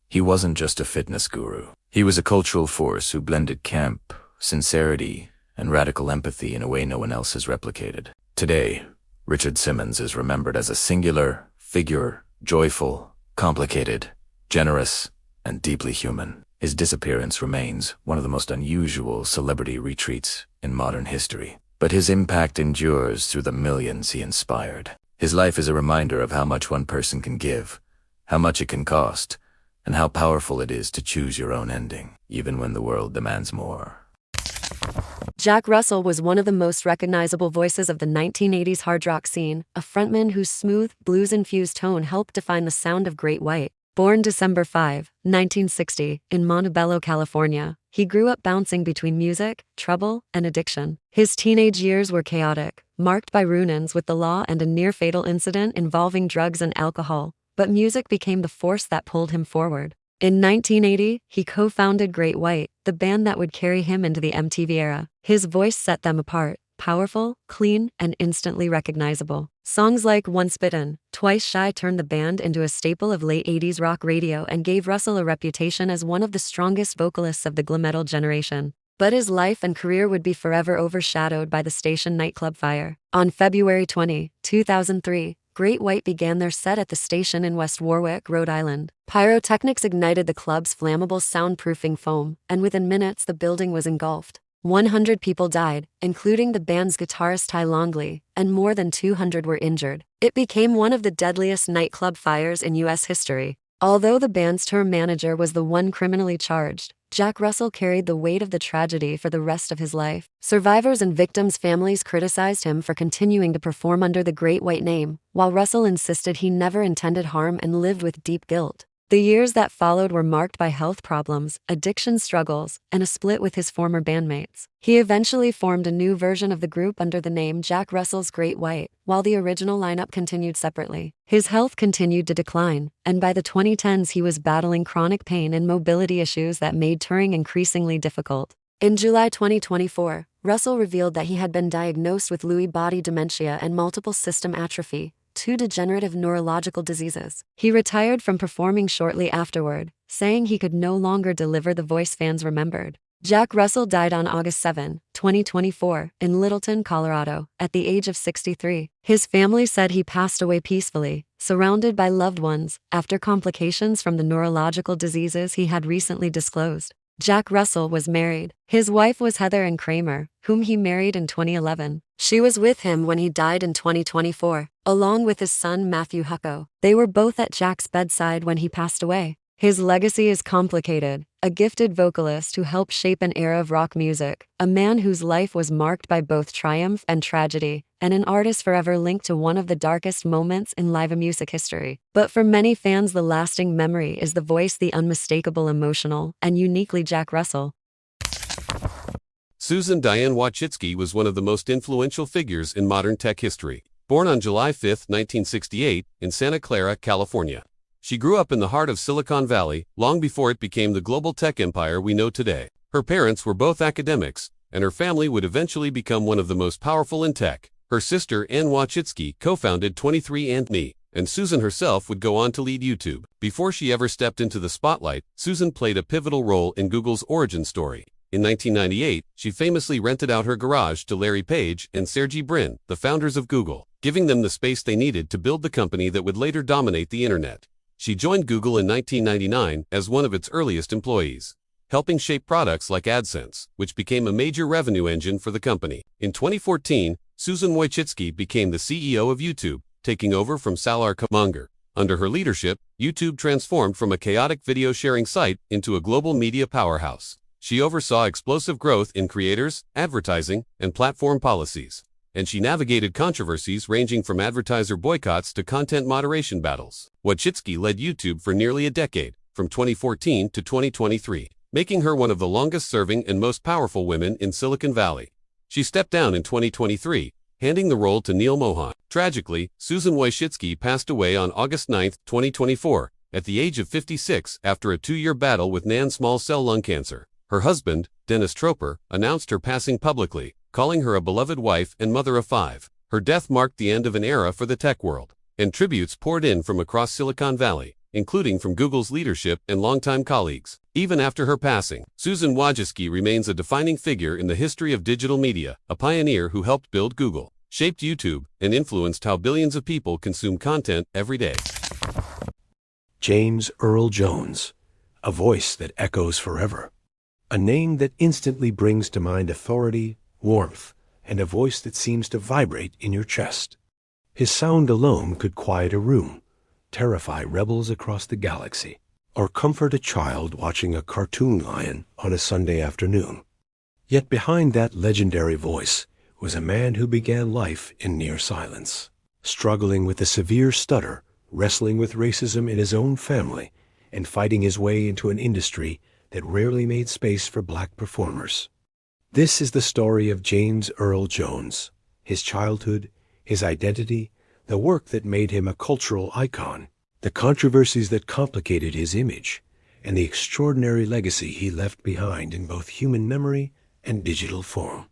He wasn't just a fitness guru. He was a cultural force who blended camp, sincerity, and radical empathy in a way no one else has replicated. Today, Richard Simmons is remembered as a singular figure, joyful, complicated, generous, and deeply human. His disappearance remains one of the most unusual celebrity retreats in modern history, but his impact endures through the millions he inspired. His life is a reminder of how much one person can give, how much it can cost, and how powerful it is to choose your own ending, even when the world demands more. Jack Russell was one of the most recognizable voices of the 1980s hard rock scene, a frontman whose smooth, blues-infused tone helped define the sound of Great White. Born December 5, 1960, in Montebello, California, he grew up bouncing between music, trouble, and addiction. His teenage years were chaotic, marked by run-ins with the law and a near-fatal incident involving drugs and alcohol, but music became the force that pulled him forward. In 1980, he co-founded Great White, the band that would carry him into the MTV era. His voice set them apart, powerful, clean, and instantly recognizable. Songs like Once Bitten, Twice Shy turned the band into a staple of late 80s rock radio and gave Russell a reputation as one of the strongest vocalists of the glam metal generation. But his life and career would be forever overshadowed by the station nightclub fire. On February 20, 2003, Great White began their set at the station in West Warwick, Rhode Island. Pyrotechnics ignited the club's flammable soundproofing foam, and within minutes the building was engulfed. 100 people died, including the band's guitarist Ty Longley, and more than 200 were injured. It became one of the deadliest nightclub fires in U.S. history. Although the band's tour manager was the one criminally charged, Jack Russell carried the weight of the tragedy for the rest of his life. Survivors and victims' families criticized him for continuing to perform under the Great White name, while Russell insisted he never intended harm and lived with deep guilt. The years that followed were marked by health problems, addiction struggles, and a split with his former bandmates. He eventually formed a new version of the group under the name Jack Russell's Great White, while the original lineup continued separately. His health continued to decline, and by the 2010s he was battling chronic pain and mobility issues that made touring increasingly difficult. In July 2024, Russell revealed that he had been diagnosed with Lewy body dementia and multiple system atrophy, two degenerative neurological diseases. He retired from performing shortly afterward, saying he could no longer deliver the voice fans remembered. Jack Russell died on August 7, 2024, in Littleton, Colorado, at the age of 63. His family said he passed away peacefully, surrounded by loved ones, after complications from the neurological diseases he had recently disclosed. Jack Russell was married. His wife was Heather Ann Kramer, whom he married in 2011. She was with him when he died in 2024, along with his son Matthew Hucko. They were both at Jack's bedside when he passed away. His legacy is complicated: a gifted vocalist who helped shape an era of rock music, a man whose life was marked by both triumph and tragedy, and an artist forever linked to one of the darkest moments in live music history. But for many fans, the lasting memory is the voice, the unmistakable, emotional, and uniquely Jack Russell. Susan Diane Wojcicki was one of the most influential figures in modern tech history. Born on July 5, 1968, in Santa Clara, California. She grew up in the heart of Silicon Valley, long before it became the global tech empire we know today. Her parents were both academics, and her family would eventually become one of the most powerful in tech. Her sister Ann Wojcicki co-founded 23andMe, and Susan herself would go on to lead YouTube. Before she ever stepped into the spotlight, Susan played a pivotal role in Google's origin story. In 1998, she famously rented out her garage to Larry Page and Sergey Brin, the founders of Google, giving them the space they needed to build the company that would later dominate the internet. She joined Google in 1999 as one of its earliest employees, helping shape products like AdSense, which became a major revenue engine for the company. In 2014, Susan Wojcicki became the CEO of YouTube, taking over from Salar Khamonger. Under her leadership, YouTube transformed from a chaotic video sharing site into a global media powerhouse. She oversaw explosive growth in creators, advertising, and platform policies, and she navigated controversies ranging from advertiser boycotts to content moderation battles. Wojcicki led YouTube for nearly a decade, from 2014 to 2023, making her one of the longest-serving and most powerful women in Silicon Valley. She stepped down in 2023, handing the role to Neil Mohan. Tragically, Susan Wojcicki passed away on August 9, 2024, at the age of 56 after a 2-year battle with non-small cell lung cancer. Her husband, Dennis Troper, announced her passing publicly, calling her a beloved wife and mother of 5. Her death marked the end of an era for the tech world, and tributes poured in from across Silicon Valley, including from Google's leadership and longtime colleagues. Even after her passing, Susan Wojcicki remains a defining figure in the history of digital media, a pioneer who helped build Google, shaped YouTube, and influenced how billions of people consume content every day. James Earl Jones, a voice that echoes forever. A name that instantly brings to mind authority, warmth, and a voice that seems to vibrate in your chest. His sound alone could quiet a room, terrify rebels across the galaxy, or comfort a child watching a cartoon lion on a Sunday afternoon. Yet behind that legendary voice was a man who began life in near silence, struggling with a severe stutter, wrestling with racism in his own family, and fighting his way into an industry that rarely made space for black performers. This is the story of James Earl Jones, his childhood, his identity, the work that made him a cultural icon, the controversies that complicated his image, and the extraordinary legacy he left behind in both human memory and digital form.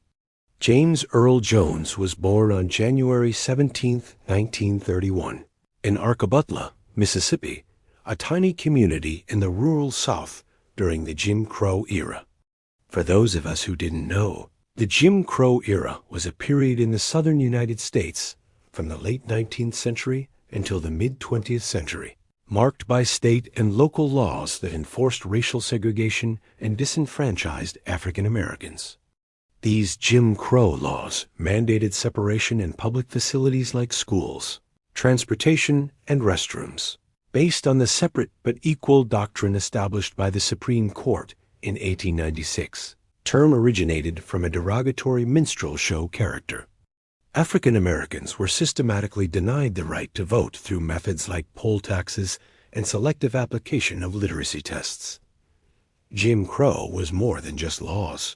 James Earl Jones was born on January 17, 1931, in Arkabutla, Mississippi, a tiny community in the rural South during the Jim Crow era. For those of us who didn't know, the Jim Crow era was a period in the southern United States from the late 19th century until the mid-20th century, marked by state and local laws that enforced racial segregation and disenfranchised African Americans. These Jim Crow laws mandated separation in public facilities like schools, transportation, and restrooms. based on the separate but equal doctrine established by the Supreme Court in 1896. Term originated from a derogatory minstrel show character. African Americans were systematically denied the right to vote through methods like poll taxes and selective application of literacy tests. Jim Crow was more than just laws.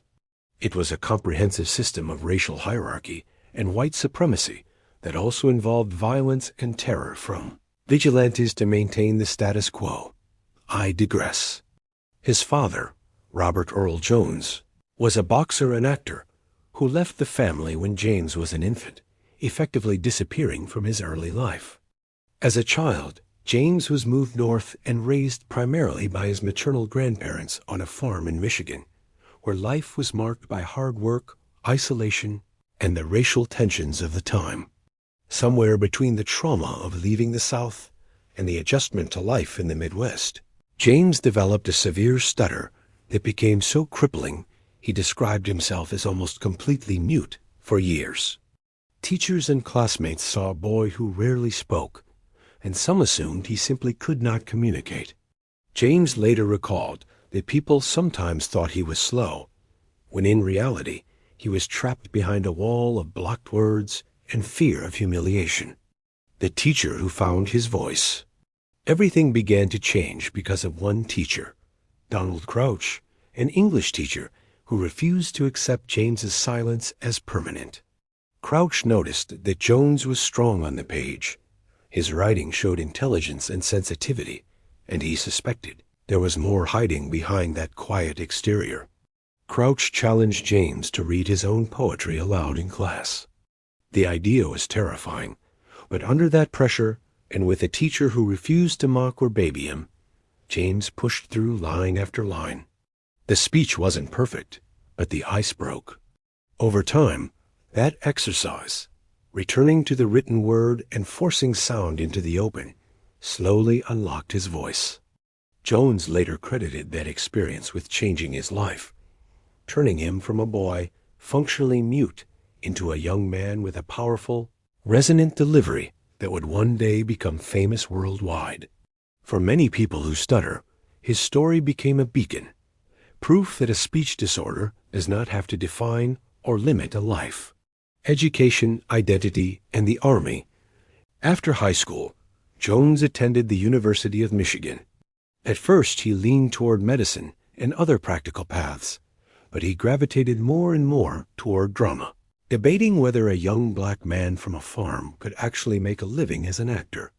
It was a comprehensive system of racial hierarchy and white supremacy that also involved violence and terror from vigilantes to maintain the status quo. I digress. His father, Robert Earl Jones, was a boxer and actor who left the family when James was an infant, effectively disappearing from his early life. As a child, James was moved north and raised primarily by his maternal grandparents on a farm in Michigan, where life was marked by hard work, isolation, and the racial tensions of the time. Somewhere between the trauma of leaving the South and the adjustment to life in the Midwest, James developed a severe stutter that became so crippling he described himself as almost completely mute for years. Teachers and classmates saw a boy who rarely spoke, and some assumed he simply could not communicate. James later recalled that people sometimes thought he was slow, when in reality he was trapped behind a wall of blocked words and fear of humiliation. The teacher who found his voice. Everything began to change because of one teacher, Donald Crouch, an English teacher who refused to accept James's silence as permanent. Crouch noticed that Jones was strong on the page. His writing showed intelligence and sensitivity, and he suspected there was more hiding behind that quiet exterior. Crouch challenged James to read his own poetry aloud in class. The idea was terrifying, but under that pressure, and with a teacher who refused to mock or baby him, James pushed through line after line. The speech wasn't perfect, but the ice broke. Over time, that exercise, returning to the written word and forcing sound into the open, slowly unlocked his voice. Jones later credited that experience with changing his life, turning him from a boy functionally mute into a young man with a powerful, resonant delivery that would one day become famous worldwide. For many people who stutter, his story became a beacon, proof that a speech disorder does not have to define or limit a life. Education, identity, and the Army. After high school, Jones attended the University of Michigan. At first, he leaned toward medicine and other practical paths, but he gravitated more and more toward drama, debating whether a young black man from a farm could actually make a living as an actor.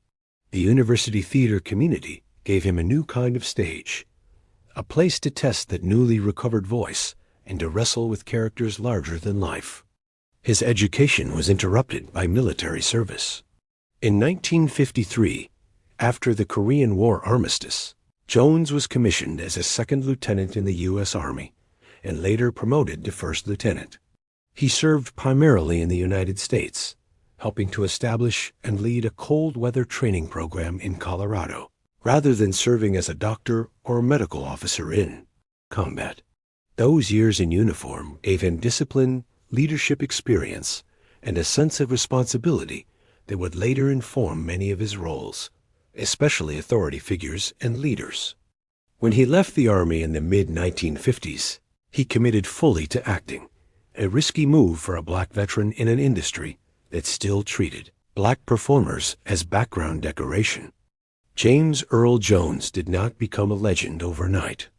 The university theater community gave him a new kind of stage, a place to test that newly recovered voice and to wrestle with characters larger than life. His education was interrupted by military service. In 1953, after the Korean War armistice, Jones was commissioned as a second lieutenant in the U.S. Army and later promoted to first lieutenant. He served primarily in the United States, helping to establish and lead a cold weather training program in Colorado, rather than serving as a doctor or a medical officer in combat. Those years in uniform gave him discipline, leadership experience, and a sense of responsibility that would later inform many of his roles, especially authority figures and leaders. When he left the Army in the mid-1950s, he committed fully to acting, a risky move for a black veteran in an industry that still treated black performers as background decoration. James Earl Jones did not become a legend overnight.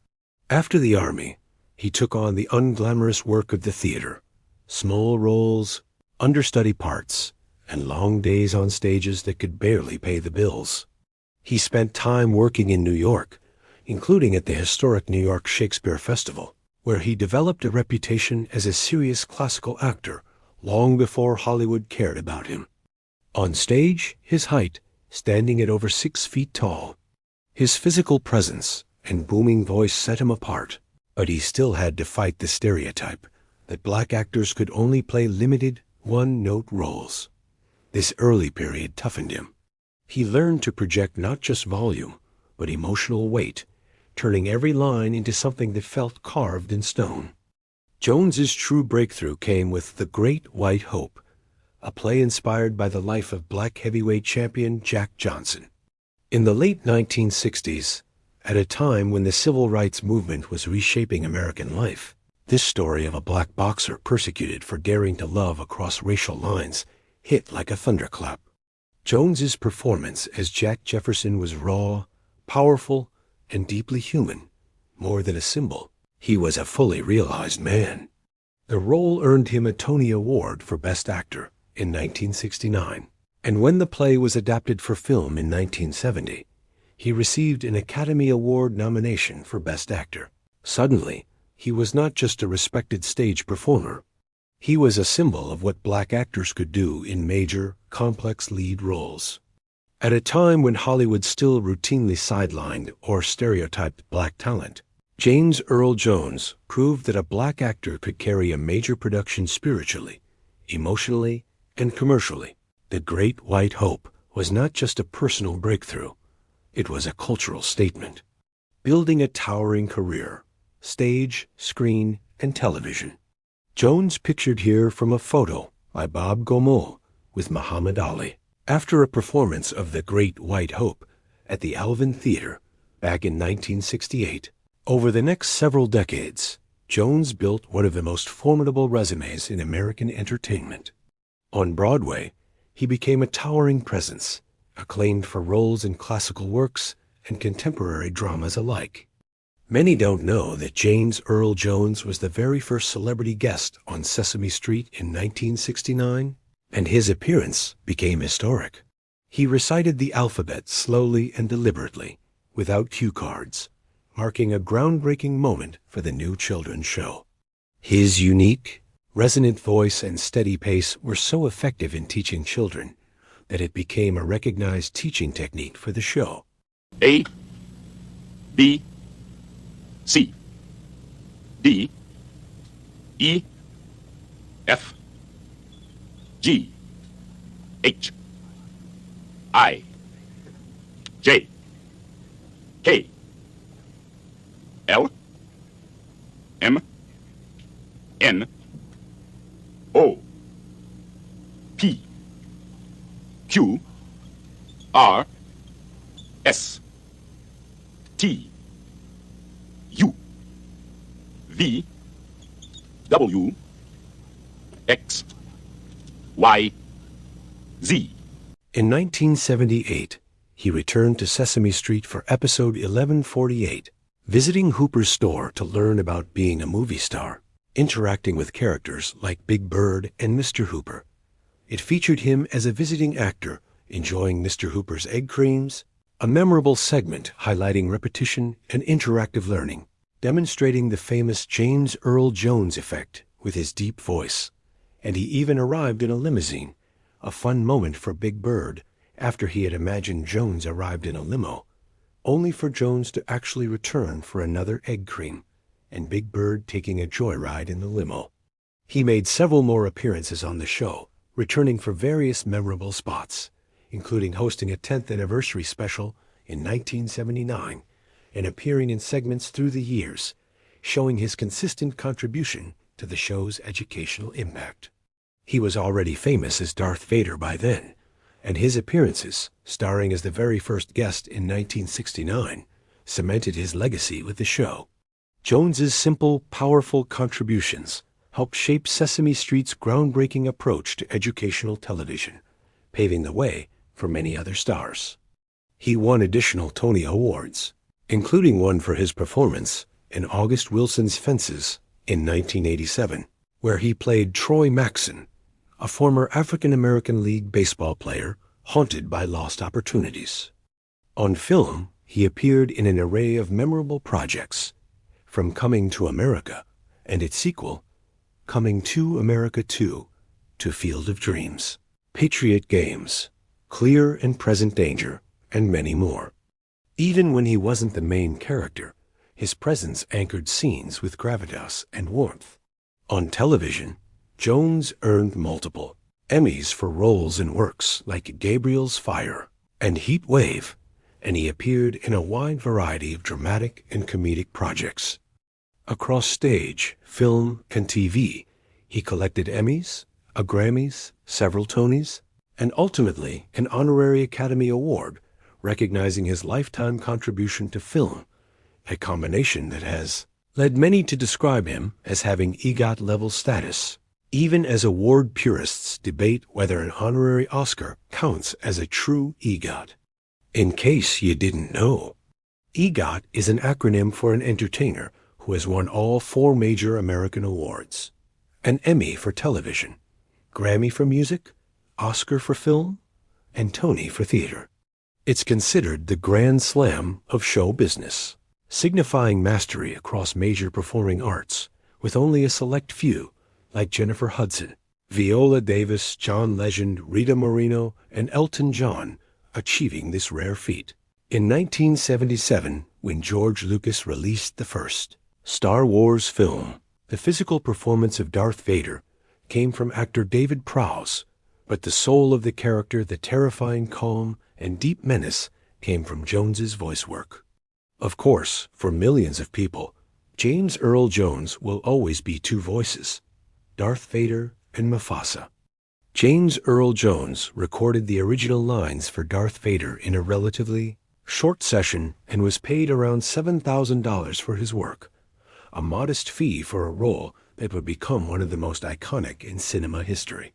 After the Army, he took on the unglamorous work of the theater, small roles, understudy parts, and long days on stages that could barely pay the bills. He spent time working in New York, including at the historic New York Shakespeare Festival, where he developed a reputation as a serious classical actor long before Hollywood cared about him. On stage, his height, standing at over 6 feet tall, his physical presence and booming voice set him apart, but he still had to fight the stereotype that black actors could only play limited, one-note roles. This early period toughened him. He learned to project not just volume, but emotional weight, turning every line into something that felt carved in stone. Jones's true breakthrough came with The Great White Hope, a play inspired by the life of black heavyweight champion Jack Johnson. In the late 1960s, at a time when the civil rights movement was reshaping American life, this story of a black boxer persecuted for daring to love across racial lines hit like a thunderclap. Jones's performance as Jack Jefferson was raw, powerful, and deeply human. More than a symbol, he was a fully realized man. The role earned him a Tony Award for Best Actor in 1969, and when the play was adapted for film in 1970, he received an Academy Award nomination for Best Actor. Suddenly, he was not just a respected stage performer. He was a symbol of what black actors could do in major, complex lead roles. At a time when Hollywood still routinely sidelined or stereotyped black talent, James Earl Jones proved that a black actor could carry a major production spiritually, emotionally, and commercially. The Great White Hope was not just a personal breakthrough. It was a cultural statement. Building a towering career, stage, screen, and television. Jones pictured here from a photo by Bob Gaumont with Muhammad Ali. After a performance of The Great White Hope at the Alvin Theater back in 1968, over the next several decades, Jones built one of the most formidable resumes in American entertainment. On Broadway, he became a towering presence, acclaimed for roles in classical works and contemporary dramas alike. Many don't know that James Earl Jones was the very first celebrity guest on Sesame Street in 1969, and his appearance became historic. He recited the alphabet slowly and deliberately, without cue cards, marking a groundbreaking moment for the new children's show. His unique, resonant voice and steady pace were so effective in teaching children that it became a recognized teaching technique for the show. A, B, C, D, E, F, G, H, I, J, K, L, M, N, O, P, Q, R, S, T, U, V, W, X, Y, Z. In 1978, he returned to Sesame Street for episode 1148, visiting Hooper's store to learn about being a movie star, interacting with characters like Big Bird and Mr. Hooper. It featured him as a visiting actor, enjoying Mr. Hooper's egg creams, a memorable segment highlighting repetition and interactive learning, demonstrating the famous James Earl Jones effect with his deep voice. And he even arrived in a limousine, a fun moment for Big Bird after he had imagined Jones arrived in a limo, only for Jones to actually return for another egg cream, and Big Bird taking a joyride in the limo. He made several more appearances on the show, returning for various memorable spots, including hosting a 10th anniversary special in 1979 and appearing in segments through the years, showing his consistent contribution to the show's educational impact. He was already famous as Darth Vader by then, and his appearances, starring as the very first guest in 1969, cemented his legacy with the show. Jones's simple, powerful contributions helped shape Sesame Street's groundbreaking approach to educational television, paving the way for many other stars. He won additional Tony Awards, including one for his performance in August Wilson's Fences in 1987, where he played Troy Maxson, a former African-American League baseball player haunted by lost opportunities. On film, he appeared in an array of memorable projects, from Coming to America and its sequel, Coming to America 2, to Field of Dreams, Patriot Games, Clear and Present Danger, and many more. Even when he wasn't the main character, his presence anchored scenes with gravitas and warmth. On television, Jones earned multiple Emmys for roles in works like Gabriel's Fire and Heat Wave, and he appeared in a wide variety of dramatic and comedic projects. Across stage, film, and TV, he collected Emmys, a Grammys, several Tonys, and ultimately an honorary Academy Award, recognizing his lifetime contribution to film, a combination that has led many to describe him as having EGOT-level status, even as award purists debate whether an honorary Oscar counts as a true EGOT. In case you didn't know, EGOT is an acronym for an entertainer who has won all 4 major American awards: an Emmy for television, Grammy for music, Oscar for film, and Tony for theater. It's considered the grand slam of show business, signifying mastery across major performing arts, with only a select few, like Jennifer Hudson, Viola Davis, John Legend, Rita Moreno, and Elton John, achieving this rare feat. In 1977, when George Lucas released the first Star Wars film, the physical performance of Darth Vader came from actor David Prowse, but the soul of the character, the terrifying calm and deep menace, came from Jones's voice work. Of course, for millions of people, James Earl Jones will always be 2 voices, Darth Vader and Mufasa. James Earl Jones recorded the original lines for Darth Vader in a relatively short session and was paid around $7,000 for his work, a modest fee for a role that would become one of the most iconic in cinema history.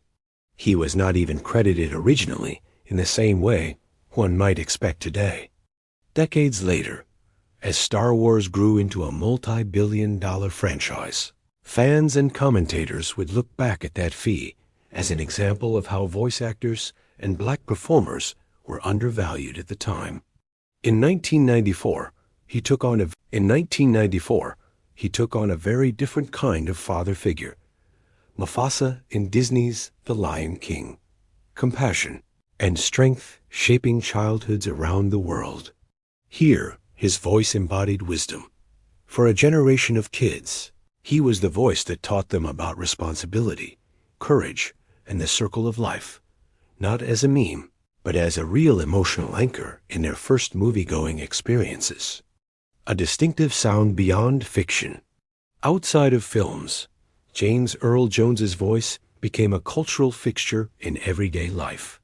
He was not even credited originally in the same way one might expect today. Decades later, as Star Wars grew into a multi-billion-dollar franchise, fans and commentators would look back at that fee as an example of how voice actors and black performers were undervalued at the time. In 1994, he took on a very different kind of father figure, Mufasa in Disney's The Lion King. Compassion and strength shaping childhoods around the world. Here, his voice embodied wisdom. For a generation of kids, he was the voice that taught them about responsibility, courage, and the circle of life, not as a meme, but as a real emotional anchor in their first movie-going experiences. A distinctive sound beyond fiction. Outside of films, James Earl Jones's voice became a cultural fixture in everyday life.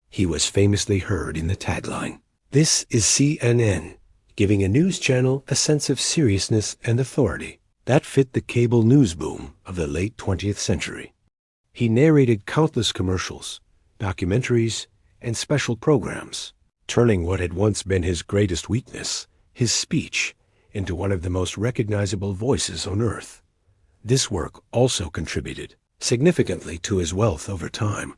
He was famously heard in the tagline, "This is CNN," giving a news channel a sense of seriousness and authority that fit the cable news boom of the late 20th century. He narrated countless commercials, documentaries, and special programs, turning what had once been his greatest weakness, his speech, into one of the most recognizable voices on earth. This work also contributed significantly to his wealth over time.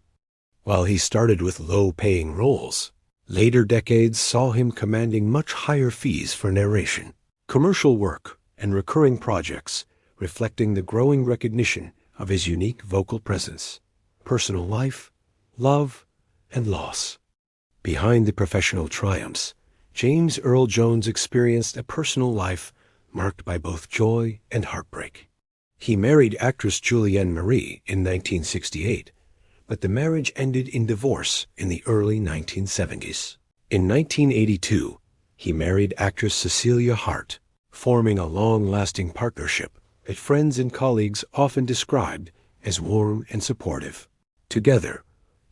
While he started with low-paying roles, later decades saw him commanding much higher fees for narration, commercial work, and recurring projects, reflecting the growing recognition of his unique vocal presence, personal life, love, and loss. Behind the professional triumphs, James Earl Jones experienced a personal life marked by both joy and heartbreak. He married actress Julianne Marie in 1968, but the marriage ended in divorce in the early 1970s. In 1982, he married actress Cecilia Hart, forming a long-lasting partnership that friends and colleagues often described as warm and supportive. Together,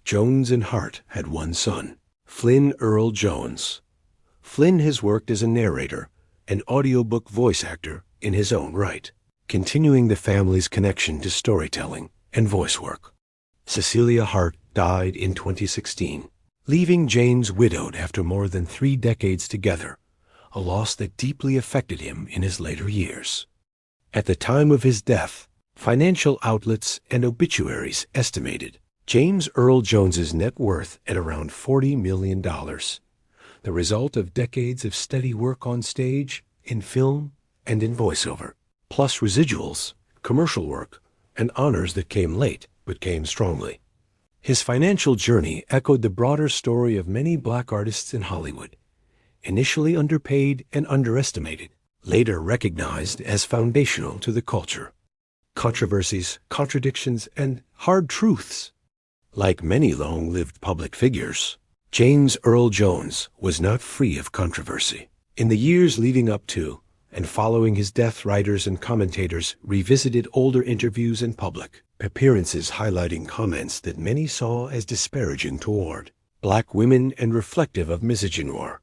Jones and Hart had one son, Flynn Earl Jones. Flynn has worked as a narrator and audiobook voice actor in his own right, continuing the family's connection to storytelling and voice work. Cecilia Hart died in 2016, leaving James widowed after more than 3 decades together, a loss that deeply affected him in his later years. At the time of his death, financial outlets and obituaries estimated James Earl Jones's net worth at around $40 million, the result of decades of steady work on stage, in film, and in voiceover, plus residuals, commercial work, and honors that came late but came strongly. His financial journey echoed the broader story of many black artists in Hollywood, initially underpaid and underestimated, later recognized as foundational to the culture. Controversies, contradictions, and hard truths. Like many long-lived public figures, James Earl Jones was not free of controversy. In the years leading up to and following his death, writers and commentators revisited older interviews and public appearances highlighting comments that many saw as disparaging toward black women and reflective of misogynoir,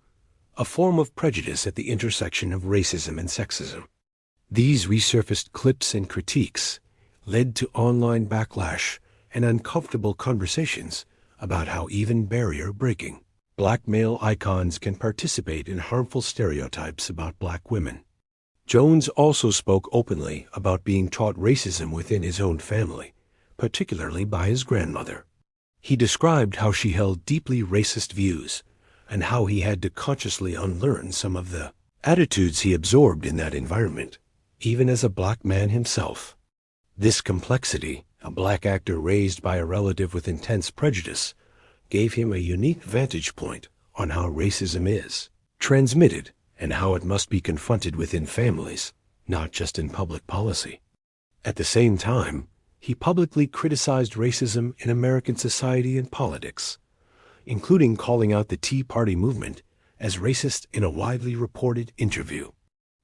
a form of prejudice at the intersection of racism and sexism. These resurfaced clips and critiques led to online backlash and uncomfortable conversations about how even barrier-breaking black male icons can participate in harmful stereotypes about black women. Jones also spoke openly about being taught racism within his own family, particularly by his grandmother. He described how she held deeply racist views and how he had to consciously unlearn some of the attitudes he absorbed in that environment, even as a black man himself. This complexity, a black actor raised by a relative with intense prejudice, gave him a unique vantage point on how racism is transmitted and how it must be confronted within families, not just in public policy. At the same time, he publicly criticized racism in American society and politics, including calling out the Tea Party movement as racist in a widely reported interview.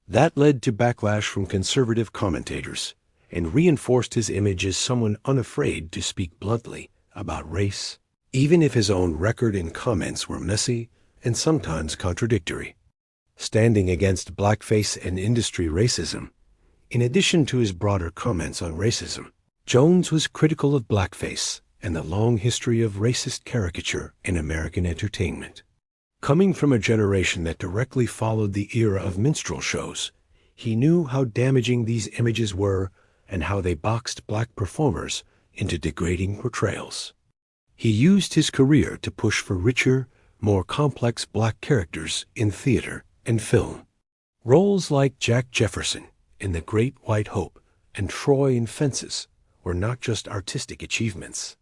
That led to backlash from conservative commentators and reinforced his image as someone unafraid to speak bluntly about race, even if his own record and comments were messy and sometimes contradictory. Standing against blackface and industry racism, in addition to his broader comments on racism, Jones was critical of blackface and the long history of racist caricature in American entertainment. Coming from a generation that directly followed the era of minstrel shows, he knew how damaging these images were and how they boxed black performers into degrading portrayals. He used his career to push for richer, more complex black characters in theater and film. Roles like Jack Jefferson in The Great White Hope and Troy in Fences were not just artistic achievements.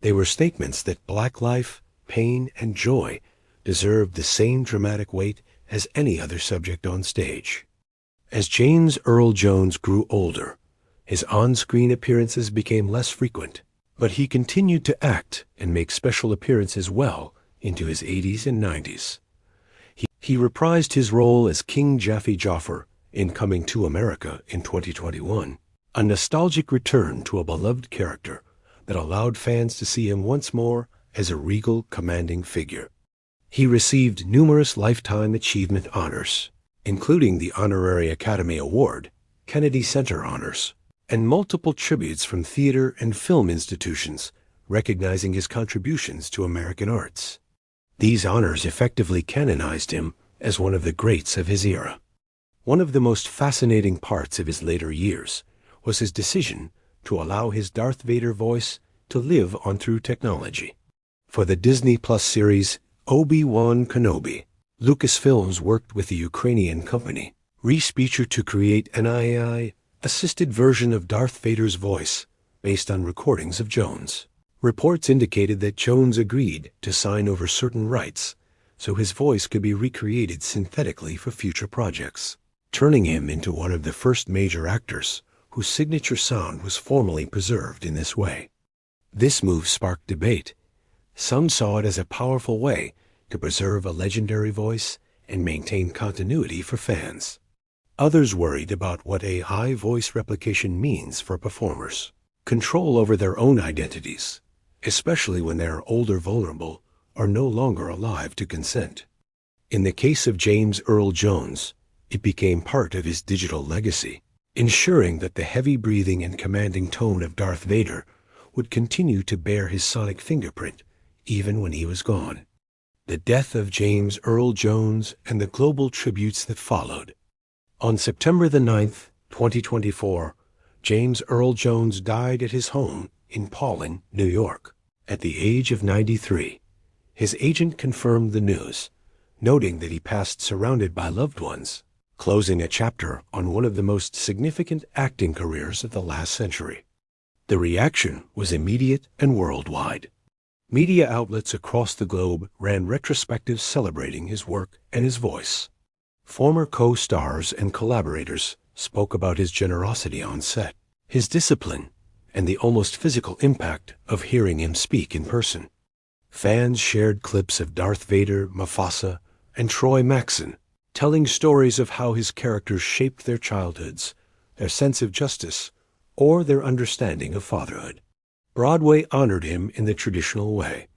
They were statements that black life, pain, and joy deserved the same dramatic weight as any other subject on stage. As James Earl Jones grew older, his on-screen appearances became less frequent, but he continued to act and make special appearances well into his 80s and 90s. He reprised his role as King Jaffe Joffer in Coming to America in 2021, a nostalgic return to a beloved character that allowed fans to see him once more as a regal, commanding figure. He received numerous Lifetime Achievement honors, including the Honorary Academy Award, Kennedy Center honors, and multiple tributes from theater and film institutions recognizing his contributions to American arts. These honors effectively canonized him as one of the greats of his era. One of the most fascinating parts of his later years was his decision to allow his Darth Vader voice to live on through technology. For the Disney Plus series Obi-Wan Kenobi, Lucasfilms worked with the Ukrainian company Respeecher to create an AI-assisted version of Darth Vader's voice based on recordings of Jones. Reports indicated that Jones agreed to sign over certain rights so his voice could be recreated synthetically for future projects, turning him into one of the first major actors whose signature sound was formally preserved in this way. This move sparked debate. Some saw it as a powerful way to preserve a legendary voice and maintain continuity for fans. Others worried about what AI voice replication means for performers. Control over their own identities, especially when they are older, vulnerable, or no longer alive to consent. In the case of James Earl Jones, it became part of his digital legacy, ensuring that the heavy-breathing and commanding tone of Darth Vader would continue to bear his sonic fingerprint even when he was gone. The death of James Earl Jones and the global tributes that followed. On September the 9th, 2024, James Earl Jones died at his home in Paulding, New York, at the age of 93. His agent confirmed the news, noting that he passed surrounded by loved ones, closing a chapter on one of the most significant acting careers of the last century. The reaction was immediate and worldwide. Media outlets across the globe ran retrospectives celebrating his work and his voice. Former co-stars and collaborators spoke about his generosity on set, his discipline, and the almost physical impact of hearing him speak in person. Fans shared clips of Darth Vader, Mufasa, and Troy Maxon, telling stories of how his characters shaped their childhoods, their sense of justice, or their understanding of fatherhood. Broadway honored him in the traditional way,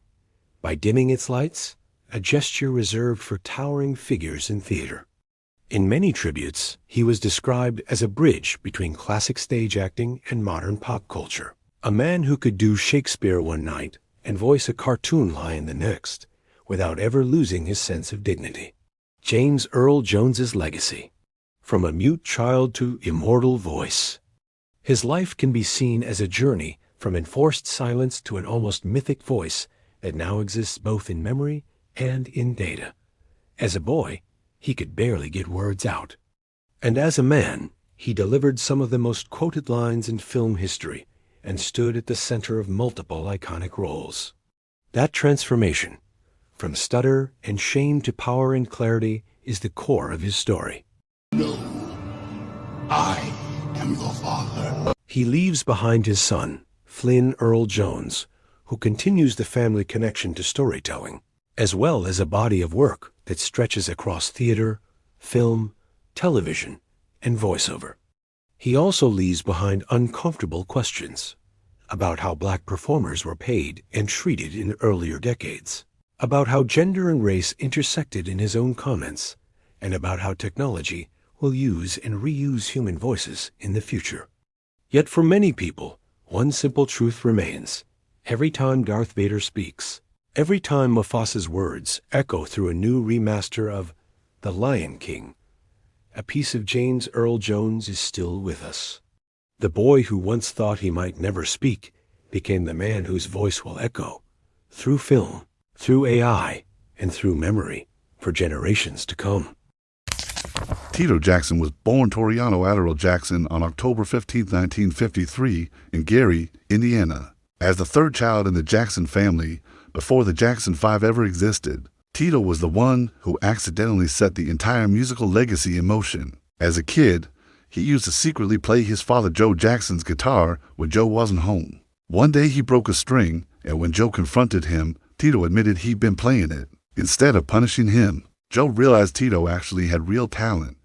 by dimming its lights a gesture reserved for towering figures in theater. In many tributes, he was described as a bridge between classic stage acting and modern pop culture. A man who could do Shakespeare one night and voice a cartoon line the next, without ever losing his sense of dignity. James Earl Jones's legacy. From a mute child to immortal voice. His life can be seen as a journey from enforced silence to an almost mythic voice that now exists both in memory and in data. As a boy, he could barely get words out. And as a man, he delivered some of the most quoted lines in film history and stood at the center of multiple iconic roles. That transformation, from stutter and shame to power and clarity, is the core of his story. No, I am your father. He leaves behind his son, Flynn Earl Jones, who continues the family connection to storytelling, as well as a body of work that stretches across theater, film, television, and voiceover. He also leaves behind uncomfortable questions about how black performers were paid and treated in earlier decades, about how gender and race intersected in his own comments, and about how technology will use and reuse human voices in the future. Yet for many people, one simple truth remains. Every time Darth Vader speaks, every time Mufasa's words echo through a new remaster of The Lion King, a piece of James Earl Jones is still with us. The boy who once thought he might never speak became the man whose voice will echo, through film, through AI, and through memory, for generations to come. Tito Jackson was born Toriano Adderall Jackson on October 15, 1953, in Gary, Indiana. As the third child in the Jackson family, before the Jackson 5 ever existed, Tito was the one who accidentally set the entire musical legacy in motion. As a kid, he used to secretly play his father Joe Jackson's guitar when Joe wasn't home. One day he broke a string, and when Joe confronted him, Tito admitted he'd been playing it. Instead of punishing him, Joe realized Tito actually had real talent.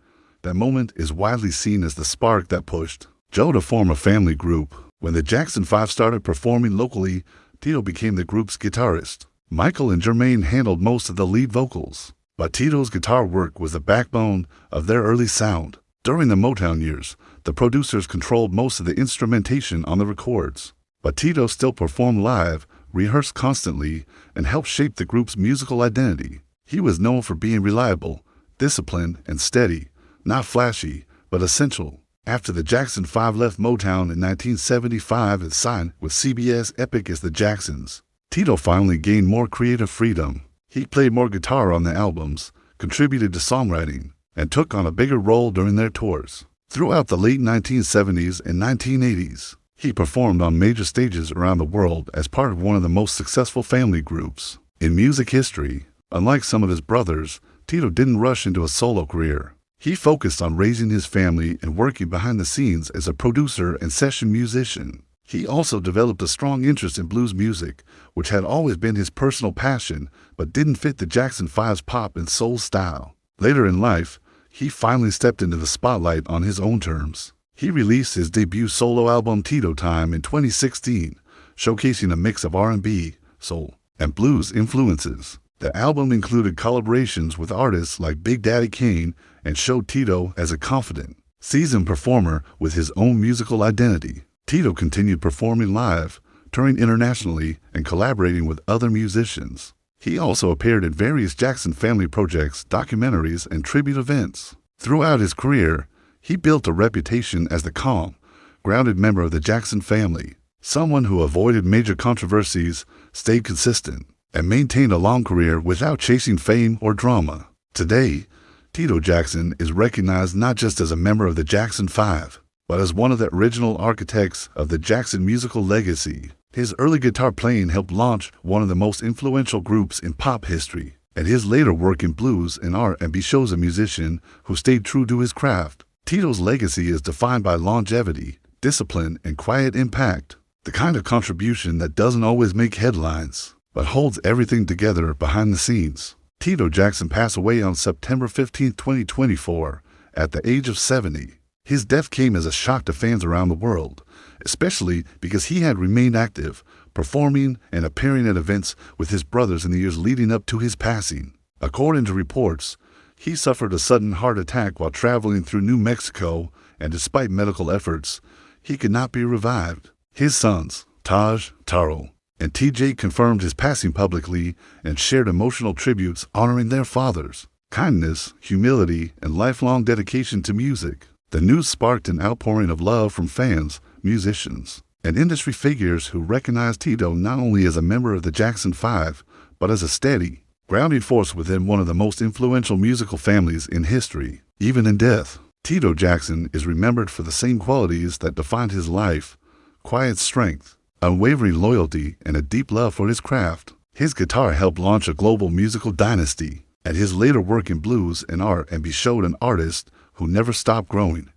That moment is widely seen as the spark that pushed Joe to form a family group. When the Jackson 5 started performing locally, Tito became the group's guitarist. Michael and Jermaine handled most of the lead vocals, but Tito's guitar work was the backbone of their early sound. During the Motown years, the producers controlled most of the instrumentation on the records, but Tito still performed live, rehearsed constantly, and helped shape the group's musical identity. He was known for being reliable, disciplined, and steady, not flashy, but essential. After the Jackson 5 left Motown in 1975 and signed with CBS Epic as the Jacksons, Tito finally gained more creative freedom. He played more guitar on the albums, contributed to songwriting, and took on a bigger role during their tours. Throughout the late 1970s and 1980s, he performed on major stages around the world as part of one of the most successful family groups in music history. Unlike some of his brothers, Tito didn't rush into a solo career. He focused on raising his family and working behind the scenes as a producer and session musician. He also developed a strong interest in blues music, which had always been his personal passion, but didn't fit the Jackson 5's pop and soul style. Later in life, he finally stepped into the spotlight on his own terms. He released his debut solo album Tito Time in 2016, showcasing a mix of R&B, soul, and blues influences. The album included collaborations with artists like Big Daddy Kane and showed Tito as a confident, seasoned performer with his own musical identity. Tito continued performing live, touring internationally, and collaborating with other musicians. He also appeared in various Jackson family projects, documentaries, and tribute events. Throughout his career, he built a reputation as the calm, grounded member of the Jackson family, someone who avoided major controversies, stayed consistent, and maintained a long career without chasing fame or drama. Today, Tito Jackson is recognized not just as a member of the Jackson 5, but as one of the original architects of the Jackson musical legacy. His early guitar playing helped launch one of the most influential groups in pop history, and his later work in blues and R&B shows a musician who stayed true to his craft. Tito's legacy is defined by longevity, discipline, and quiet impact, the kind of contribution that doesn't always make headlines, but holds everything together behind the scenes. Tito Jackson passed away on September 15, 2024, at the age of 70. His death came as a shock to fans around the world, especially because he had remained active, performing and appearing at events with his brothers in the years leading up to his passing. According to reports, he suffered a sudden heart attack while traveling through New Mexico, and despite medical efforts, he could not be revived. His sons, Taj, Taro, and TJ confirmed his passing publicly and shared emotional tributes honoring their fathers' kindness, humility, and lifelong dedication to music. The news sparked an outpouring of love from fans, musicians, and industry figures who recognized Tito not only as a member of the Jackson Five, but as a steady, grounding force within one of the most influential musical families in history. Even in death, Tito Jackson is remembered for the same qualities that defined his life: quiet strength, unwavering loyalty, and a deep love for his craft. His guitar helped launch a global musical dynasty, and his later work in blues and R&B showed an artist who never stopped growing.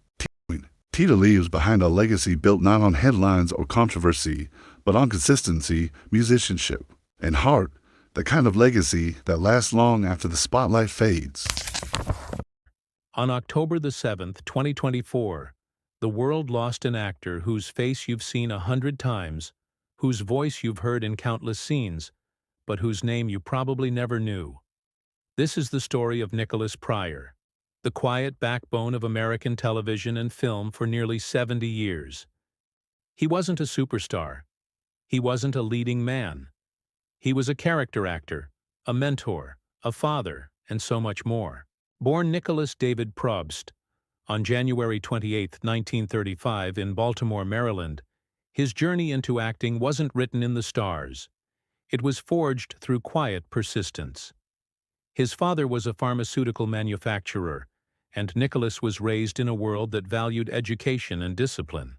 Tito leaves behind a legacy built not on headlines or controversy, but on consistency, musicianship, and heart, the kind of legacy that lasts long after the spotlight fades. On October the 7th, 2024, the world lost an actor whose face you've seen 100 times, whose voice you've heard in countless scenes, but whose name you probably never knew. This is the story of Nicholas Pryor, the quiet backbone of American television and film for nearly 70 years. He wasn't a superstar. He wasn't a leading man. He was a character actor, a mentor, a father, and so much more. Born Nicholas David Probst on January 28, 1935 in Baltimore, Maryland, his journey into acting wasn't written in the stars. It was forged through quiet persistence. His father was a pharmaceutical manufacturer, and Nicholas was raised in a world that valued education and discipline.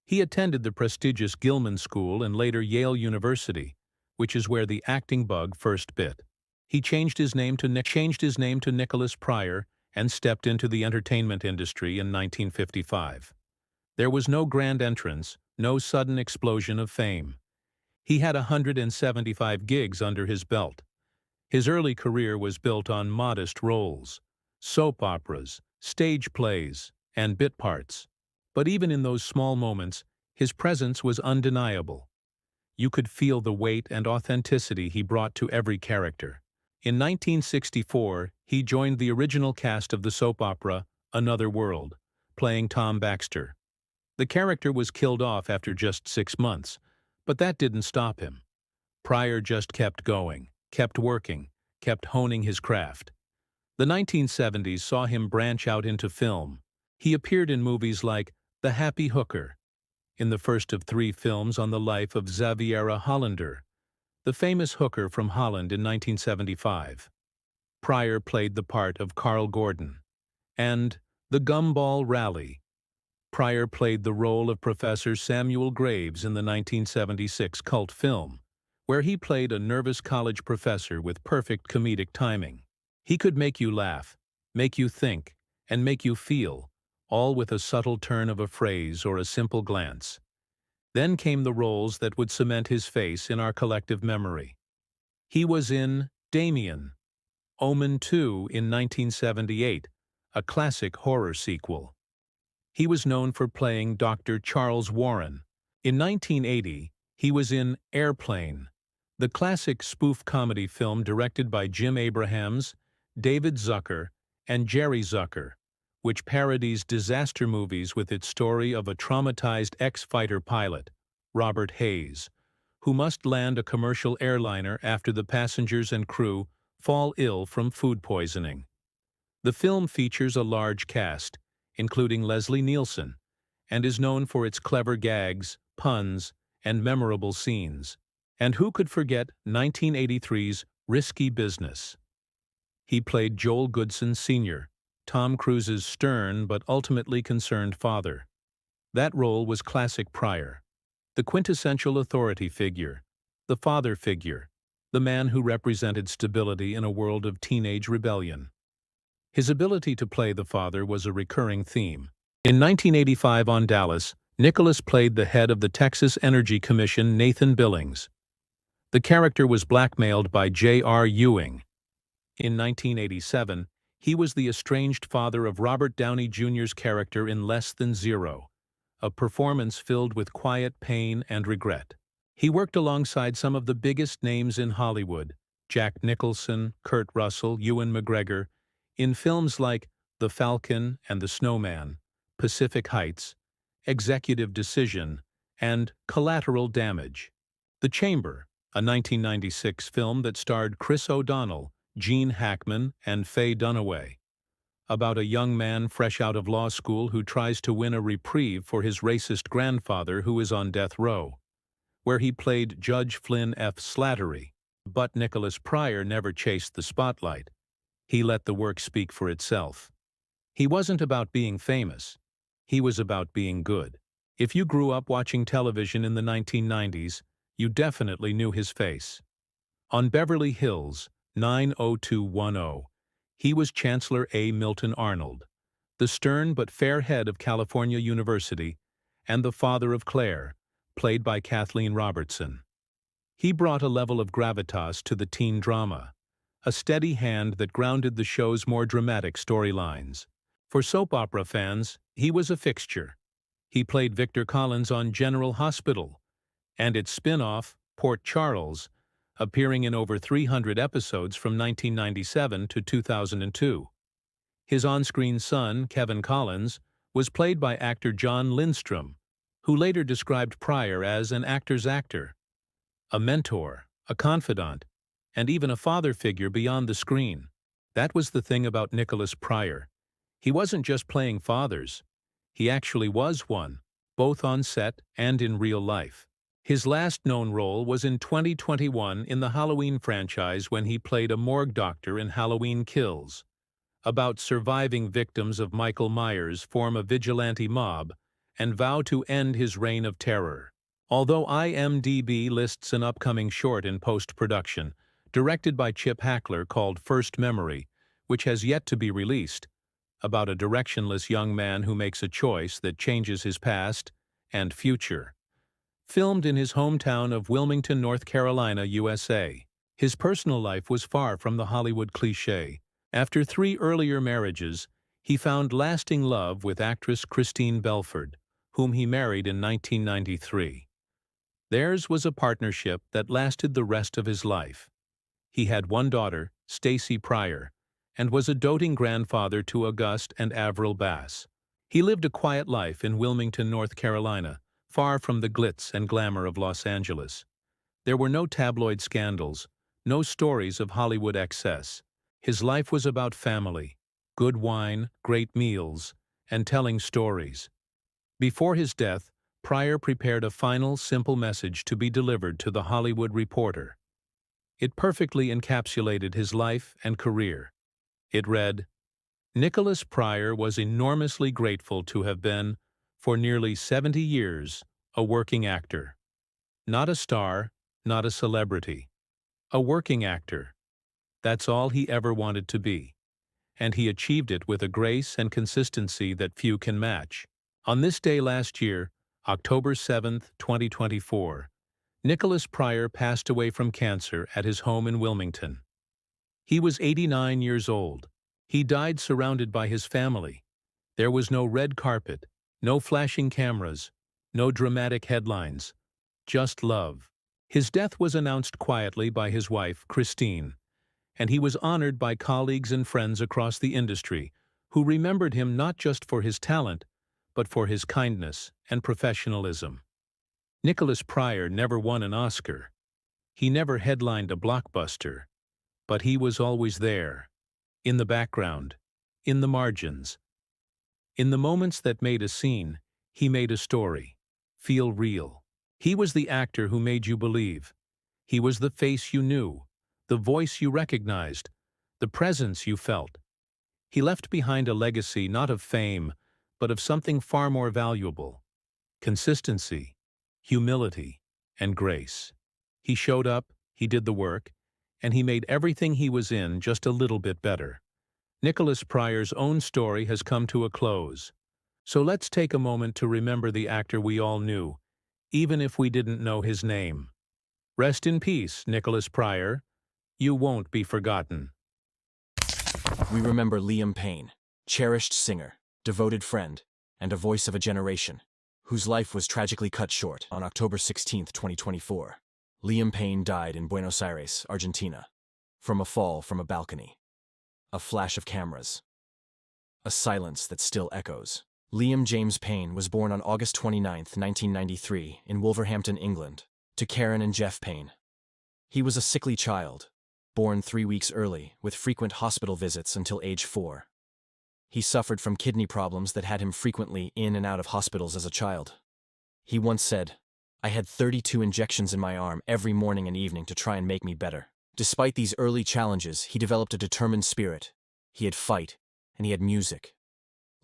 He attended the prestigious Gilman School and later Yale University, which is where the acting bug first bit. He changed his name to Nicholas Pryor and stepped into the entertainment industry in 1955. There was no grand entrance, no sudden explosion of fame. He had 175 gigs under his belt. His early career was built on modest roles, soap operas, stage plays, and bit parts. But even in those small moments, his presence was undeniable. You could feel the weight and authenticity he brought to every character. In 1964, he joined the original cast of the soap opera Another World, playing Tom Baxter. The character was killed off after just 6 months, but that didn't stop him. Pryor just kept going, kept working, kept honing his craft. The 1970s saw him branch out into film. He appeared in movies like The Happy Hooker, in the first of 3 films on the life of Xaviera Hollander, the famous hooker from Holland in 1975. Pryor played the part of Carl Gordon. And The Gumball Rally. Pryor played the role of Professor Samuel Graves in the 1976 cult film, where he played a nervous college professor with perfect comedic timing. He could make you laugh, make you think, and make you feel, all with a subtle turn of a phrase or a simple glance. Then came the roles that would cement his face in our collective memory. He was in Damien, Omen 2 in 1978, a classic horror sequel. He was known for playing Dr. Charles Warren. In 1980, he was in Airplane, the classic spoof comedy film directed by Jim Abrahams, David Zucker, and Jerry Zucker, which parodies disaster movies with its story of a traumatized ex-fighter pilot, Robert Hayes, who must land a commercial airliner after the passengers and crew fall ill from food poisoning. The film features a large cast, including Leslie Nielsen, and is known for its clever gags, puns, and memorable scenes. And who could forget 1983's Risky Business? He played Joel Goodson Sr., Tom Cruise's stern but ultimately concerned father. That role was classic Pryor, the quintessential authority figure, the father figure, the man who represented stability in a world of teenage rebellion. His ability to play the father was a recurring theme. In 1985 on Dallas, Nicholas played the head of the Texas Energy Commission, Nathan Billings. The character was blackmailed by J.R. Ewing. In 1987, he was the estranged father of Robert Downey Jr.'s character in Less Than Zero, a performance filled with quiet pain and regret. He worked alongside some of the biggest names in Hollywood, Jack Nicholson, Kurt Russell, Ewan McGregor, in films like The Falcon and the Snowman, Pacific Heights, Executive Decision, and Collateral Damage. The Chamber, a 1996 film that starred Chris O'Donnell, Gene Hackman, and Faye Dunaway, about a young man fresh out of law school who tries to win a reprieve for his racist grandfather who is on death row, where he played Judge Flynn F. Slattery. But Nicholas Pryor never chased the spotlight. He let the work speak for itself. He wasn't about being famous. He was about being good. If you grew up watching television in the 1990s, you definitely knew his face. On Beverly Hills, 90210, he was Chancellor A. Milton Arnold, the stern but fair head of California University, and the father of Claire, played by Kathleen Robertson. He brought a level of gravitas to the teen drama, a steady hand that grounded the show's more dramatic storylines. For soap opera fans, he was a fixture. He played Victor Collins on General Hospital, and its spin-off, Port Charles, appearing in over 300 episodes from 1997 to 2002. His on-screen son, Kevin Collins, was played by actor John Lindstrom, who later described Pryor as an actor's actor, a mentor, a confidant, and even a father figure beyond the screen. That was the thing about Nicholas Pryor. He wasn't just playing fathers. He actually was one, both on set and in real life. His last known role was in 2021 in the Halloween franchise when he played a morgue doctor in Halloween Kills, about surviving victims of Michael Myers form a vigilante mob and vow to end his reign of terror. Although IMDb lists an upcoming short in post-production, directed by Chip Hackler called First Memory, which has yet to be released, about a directionless young man who makes a choice that changes his past and future. Filmed in his hometown of Wilmington, North Carolina, USA, his personal life was far from the Hollywood cliché. After 3 earlier marriages, he found lasting love with actress Christine Belford, whom he married in 1993. Theirs was a partnership that lasted the rest of his life. He had one daughter, Stacy Pryor, and was a doting grandfather to Auguste and Avril Bass. He lived a quiet life in Wilmington, North Carolina, far from the glitz and glamour of Los Angeles. There were no tabloid scandals, no stories of Hollywood excess. His life was about family, good wine, great meals, and telling stories. Before his death, Pryor prepared a final, simple message to be delivered to the Hollywood Reporter. It perfectly encapsulated his life and career. It read, "Nicholas Pryor was enormously grateful to have been, for nearly 70 years, a working actor. Not a star, not a celebrity. A working actor. That's all he ever wanted to be. And he achieved it with a grace and consistency that few can match." On this day last year, October 7, 2024, Nicholas Pryor passed away from cancer at his home in Wilmington. He was 89 years old. He died surrounded by his family. There was no red carpet, no flashing cameras, no dramatic headlines, just love. His death was announced quietly by his wife, Christine, and he was honored by colleagues and friends across the industry who remembered him not just for his talent, but for his kindness and professionalism. Nicholas Pryor never won an Oscar. He never headlined a blockbuster, but he was always there, in the background, in the margins. In the moments that made a scene, he made a story, feel real. He was the actor who made you believe. He was the face you knew, the voice you recognized, the presence you felt. He left behind a legacy not of fame, but of something far more valuable: consistency, humility, and grace. He showed up, he did the work, and he made everything he was in just a little bit better. Nicholas Pryor's own story has come to a close. So let's take a moment to remember the actor we all knew, even if we didn't know his name. Rest in peace, Nicholas Pryor. You won't be forgotten. We remember Liam Payne, cherished singer, devoted friend, and a voice of a generation, whose life was tragically cut short on October 16, 2024. Liam Payne died in Buenos Aires, Argentina, from a fall from a balcony. A flash of cameras. A silence that still echoes. Liam James Payne was born on August 29, 1993, in Wolverhampton, England, to Karen and Jeff Payne. He was a sickly child, born 3 weeks early, with frequent hospital visits until age 4. He suffered from kidney problems that had him frequently in and out of hospitals as a child. He once said, "I had 32 injections in my arm every morning and evening to try and make me better." Despite these early challenges, he developed a determined spirit. He had fight, and he had music.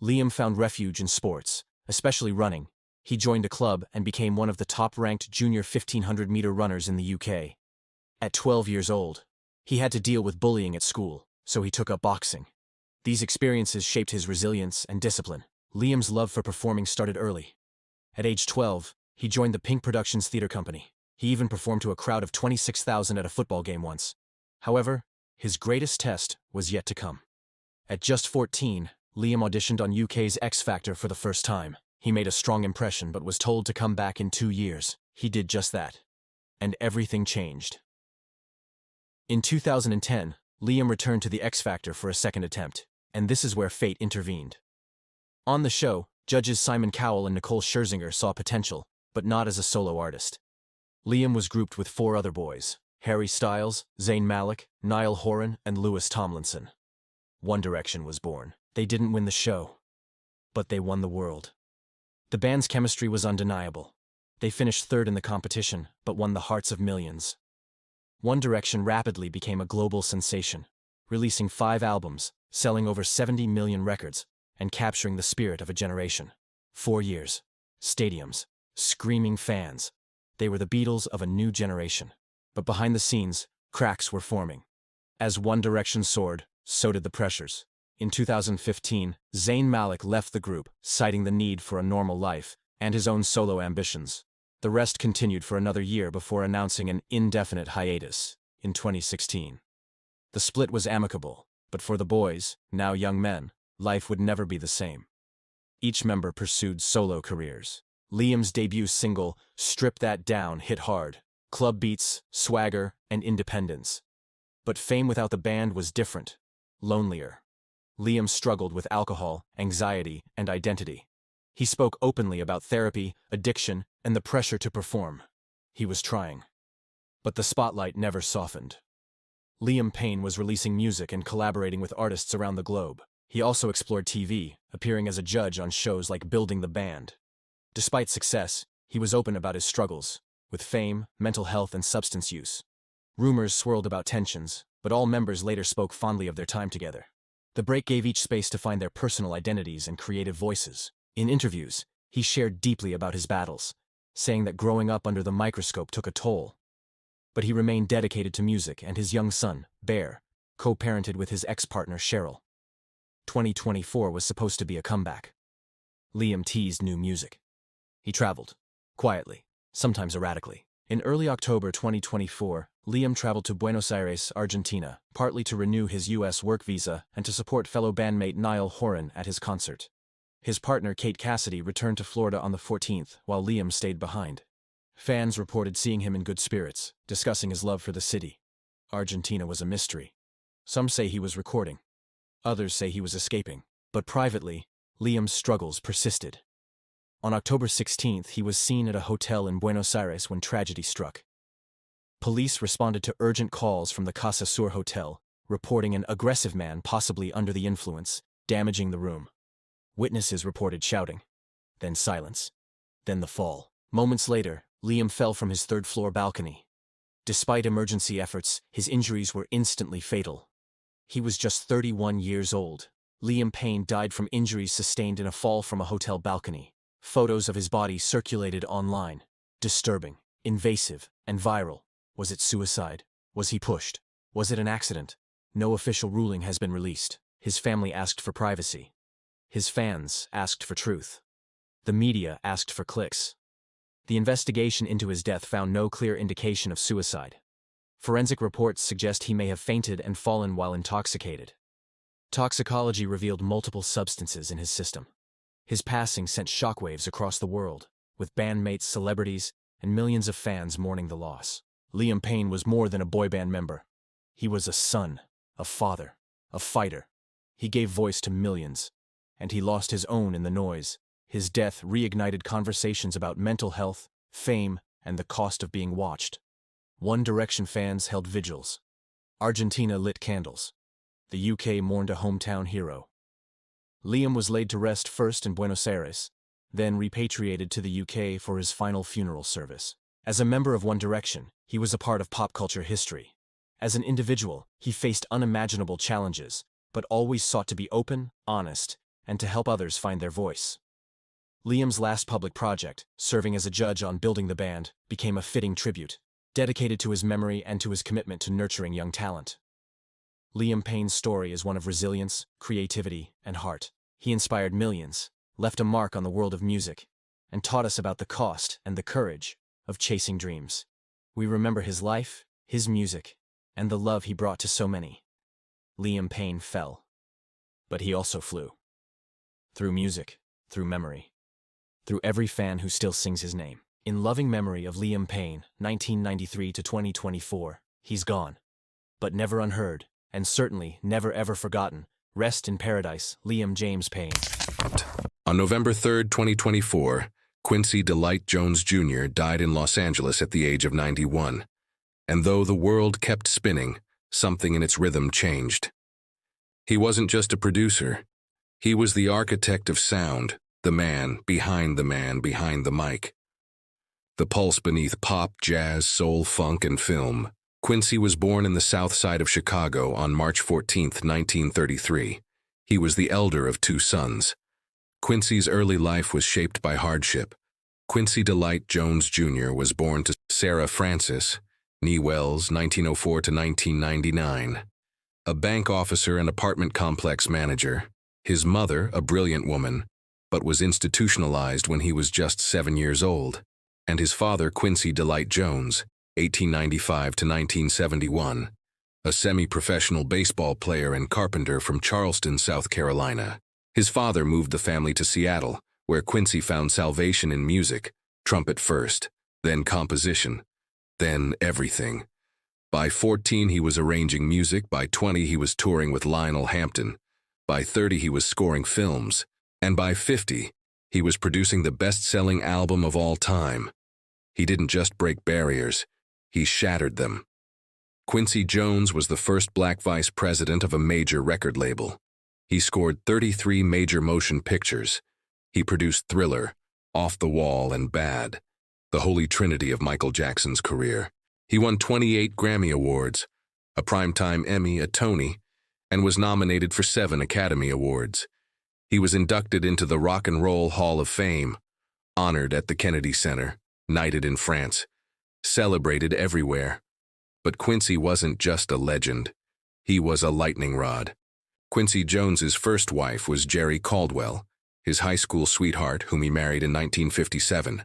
Liam found refuge in sports, especially running. He joined a club and became one of the top-ranked junior 1500-meter runners in the UK. At 12 years old, he had to deal with bullying at school, so he took up boxing. These experiences shaped his resilience and discipline. Liam's love for performing started early. At age 12, he joined the Pink Productions Theatre Company. He even performed to a crowd of 26,000 at a football game once. However, his greatest test was yet to come. At just 14, Liam auditioned on UK's X Factor for the first time. He made a strong impression but was told to come back in 2 years. He did just that. And everything changed. In 2010, Liam returned to the X Factor for a second attempt, and this is where fate intervened. On the show, judges Simon Cowell and Nicole Scherzinger saw potential, but not as a solo artist. Liam was grouped with 4 other boys: Harry Styles, Zayn Malik, Niall Horan, and Lewis Tomlinson. One Direction was born. They didn't win the show, but they won the world. The band's chemistry was undeniable. They finished 3rd in the competition, but won the hearts of millions. One Direction rapidly became a global sensation, releasing 5 albums, selling over 70 million records, and capturing the spirit of a generation. 4 years, stadiums, screaming fans. They were the Beatles of a new generation. But behind the scenes, cracks were forming. As One Direction soared, so did the pressures. In 2015, Zayn Malik left the group, citing the need for a normal life and his own solo ambitions. The rest continued for another year before announcing an indefinite hiatus in 2016. The split was amicable, but for the boys, now young men, life would never be the same. Each member pursued solo careers. Liam's debut single, Strip That Down, hit hard. Club beats, swagger, and independence. But fame without the band was different, lonelier. Liam struggled with alcohol, anxiety, and identity. He spoke openly about therapy, addiction, and the pressure to perform. He was trying. But the spotlight never softened. Liam Payne was releasing music and collaborating with artists around the globe. He also explored TV, appearing as a judge on shows like Building the Band. Despite success, he was open about his struggles, with fame, mental health, and substance use. Rumors swirled about tensions, but all members later spoke fondly of their time together. The break gave each space to find their personal identities and creative voices. In interviews, he shared deeply about his battles, saying that growing up under the microscope took a toll. But he remained dedicated to music and his young son, Bear, co-parented with his ex-partner Cheryl. 2024 was supposed to be a comeback. Liam teased new music. He traveled, quietly, sometimes erratically. In early October 2024, Liam traveled to Buenos Aires, Argentina, partly to renew his U.S. work visa and to support fellow bandmate Niall Horan at his concert. His partner Kate Cassidy returned to Florida on the 14th, while Liam stayed behind. Fans reported seeing him in good spirits, discussing his love for the city. Argentina was a mystery. Some say he was recording. Others say he was escaping. But privately, Liam's struggles persisted. On October 16th, he was seen at a hotel in Buenos Aires when tragedy struck. Police responded to urgent calls from the Casa Sur Hotel, reporting an aggressive man, possibly under the influence, damaging the room. Witnesses reported shouting. Then silence. Then the fall. Moments later, Liam fell from his 3rd-floor balcony. Despite emergency efforts, his injuries were instantly fatal. He was just 31 years old. Liam Payne died from injuries sustained in a fall from a hotel balcony. Photos of his body circulated online. Disturbing, invasive, and viral. Was it suicide? Was he pushed? Was it an accident? No official ruling has been released. His family asked for privacy. His fans asked for truth. The media asked for clicks. The investigation into his death found no clear indication of suicide. Forensic reports suggest he may have fainted and fallen while intoxicated. Toxicology revealed multiple substances in his system. His passing sent shockwaves across the world. with bandmates, celebrities, and millions of fans mourning the loss. Liam Payne was more than a boy band member. He was a son, a father, a fighter. He gave voice to millions, and he lost his own in the noise. His death reignited conversations about mental health, fame, and the cost of being watched. One Direction fans held vigils. Argentina lit candles. The UK mourned a hometown hero. Liam was laid to rest first in Buenos Aires, then repatriated to the UK for his final funeral service. As a member of One Direction, he was a part of pop culture history. As an individual, he faced unimaginable challenges, but always sought to be open, honest, and to help others find their voice. Liam's last public project, serving as a judge on Building the Band, became a fitting tribute, dedicated to his memory and to his commitment to nurturing young talent. Liam Payne's story is one of resilience, creativity, and heart. He inspired millions, left a mark on the world of music, and taught us about the cost and the courage of chasing dreams. We remember his life, his music, and the love he brought to so many. Liam Payne fell, but he also flew. Through music, through memory, through every fan who still sings his name. In loving memory of Liam Payne, 1993 to 2024, he's gone, but never unheard, and certainly never ever forgotten. Rest in paradise, Liam James Payne. On November 3, 2024, Quincy Delight Jones Jr. died in Los Angeles at the age of 91. And though the world kept spinning, something in its rhythm changed. He wasn't just a producer. He was the architect of sound, the man behind the mic. The pulse beneath pop, jazz, soul, funk, and film. Quincy was born in the south side of Chicago on March 14, 1933. He was the elder of two sons. Quincy's early life was shaped by hardship. Quincy Delight Jones Jr. was born to Sarah Frances, née Wells, 1904 to 1999, a bank officer and apartment complex manager. His mother, a brilliant woman, but was institutionalized when he was just 7 years old. And his father, Quincy Delight Jones, 1895 to 1971, a semi-professional baseball player and carpenter from Charleston, South Carolina. His father moved the family to Seattle, where Quincy found salvation in music, trumpet first, then composition, then everything. By 14, he was arranging music. By 20, he was touring with Lionel Hampton. By 30, he was scoring films. And by 50, he was producing the best-selling album of all time. He didn't just break barriers, he shattered them. Quincy Jones was the first black vice president of a major record label. He scored 33 major motion pictures. He produced Thriller, Off the Wall, and Bad, the holy trinity of Michael Jackson's career. He won 28 Grammy Awards, a Primetime Emmy, a Tony, and was nominated for 7 Academy Awards. He was inducted into the Rock and Roll Hall of Fame, honored at the Kennedy Center, knighted in France, celebrated everywhere. But Quincy wasn't just a legend. He was a lightning rod. Quincy Jones's first wife was Jerry Caldwell, his high school sweetheart whom he married in 1957.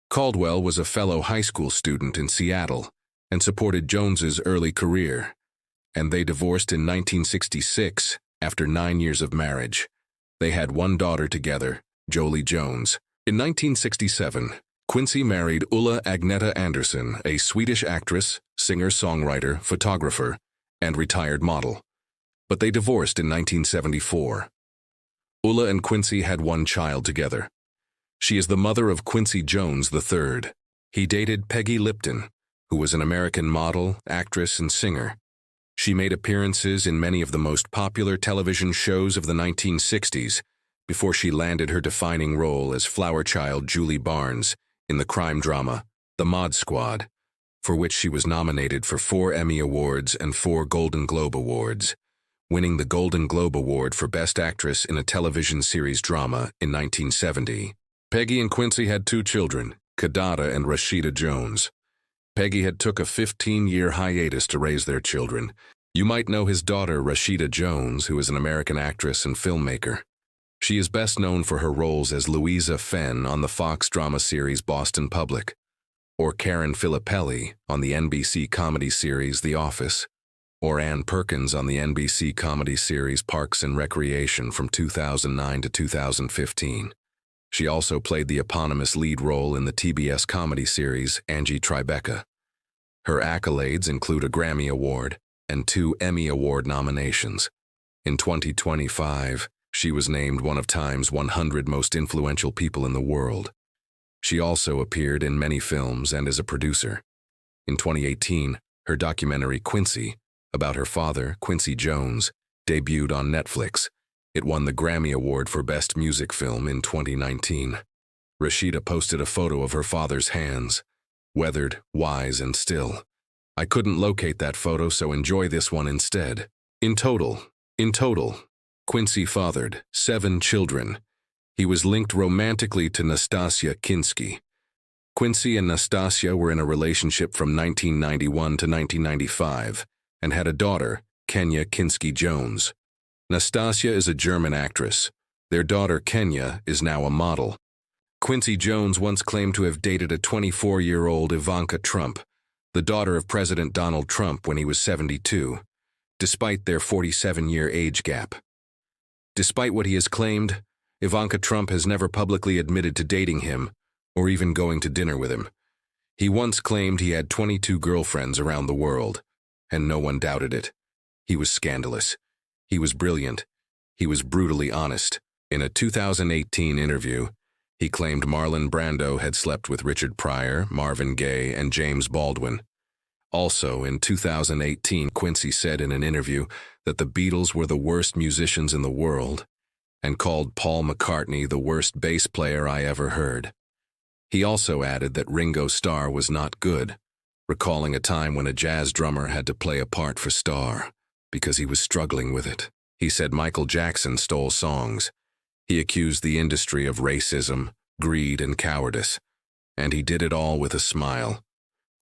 Caldwell was a fellow high school student in Seattle and supported Jones's early career, and they divorced in 1966 after 9 years of marriage. They had one daughter together, Jolie Jones. In 1967, Quincy married Ulla Agneta Andersson, a Swedish actress, singer-songwriter, photographer, and retired model. But they divorced in 1974. Ulla and Quincy had one child together. She is the mother of Quincy Jones III. He dated Peggy Lipton, who was an American model, actress, and singer. She made appearances in many of the most popular television shows of the 1960s before she landed her defining role as flower child Julie Barnes in the crime drama The Mod Squad, for which she was nominated for 4 Emmy Awards and 4 Golden Globe Awards, winning the Golden Globe Award for Best Actress in a Television Series Drama in 1970. Peggy and Quincy had 2 children, Kadada and Rashida Jones. Peggy had took a 15-year hiatus to raise their children. You might know his daughter, Rashida Jones, who is an American actress and filmmaker. She is best known for her roles as Louisa Fenn on the Fox drama series Boston Public, or Karen Filippelli on the NBC comedy series The Office, or Ann Perkins on the NBC comedy series Parks and Recreation from 2009 to 2015. She also played the eponymous lead role in the TBS comedy series Angie Tribeca. Her accolades include a Grammy Award and 2 Emmy Award nominations. In 2025, she was named one of Time's 100 most influential people in the world. She also appeared in many films and as a producer. In 2018, her documentary Quincy, about her father, Quincy Jones, debuted on Netflix. It won the Grammy Award for Best Music Film in 2019. Rashida posted a photo of her father's hands, weathered, wise, and still. I couldn't locate that photo, so enjoy this one instead. In total, Quincy fathered 7 children. He was linked romantically to Nastasia Kinski. Quincy and Nastasia were in a relationship from 1991 to 1995 and had a daughter, Kenya Kinski Jones. Nastasia is a German actress. Their daughter, Kenya, is now a model. Quincy Jones once claimed to have dated a 24-year-old Ivanka Trump, the daughter of President Donald Trump, when he was 72, despite their 47-year age gap. Despite what he has claimed, Ivanka Trump has never publicly admitted to dating him or even going to dinner with him. He once claimed he had 22 girlfriends around the world, and no one doubted it. He was scandalous. He was brilliant. He was brutally honest. In a 2018 interview, he claimed Marlon Brando had slept with Richard Pryor, Marvin Gaye, and James Baldwin. Also, in 2018, Quincy said in an interview that the Beatles were the worst musicians in the world and called Paul McCartney the worst bass player I ever heard. He also added that Ringo Starr was not good, recalling a time when a jazz drummer had to play a part for Starr because he was struggling with it. He said Michael Jackson stole songs. He accused the industry of racism, greed, and cowardice, and he did it all with a smile.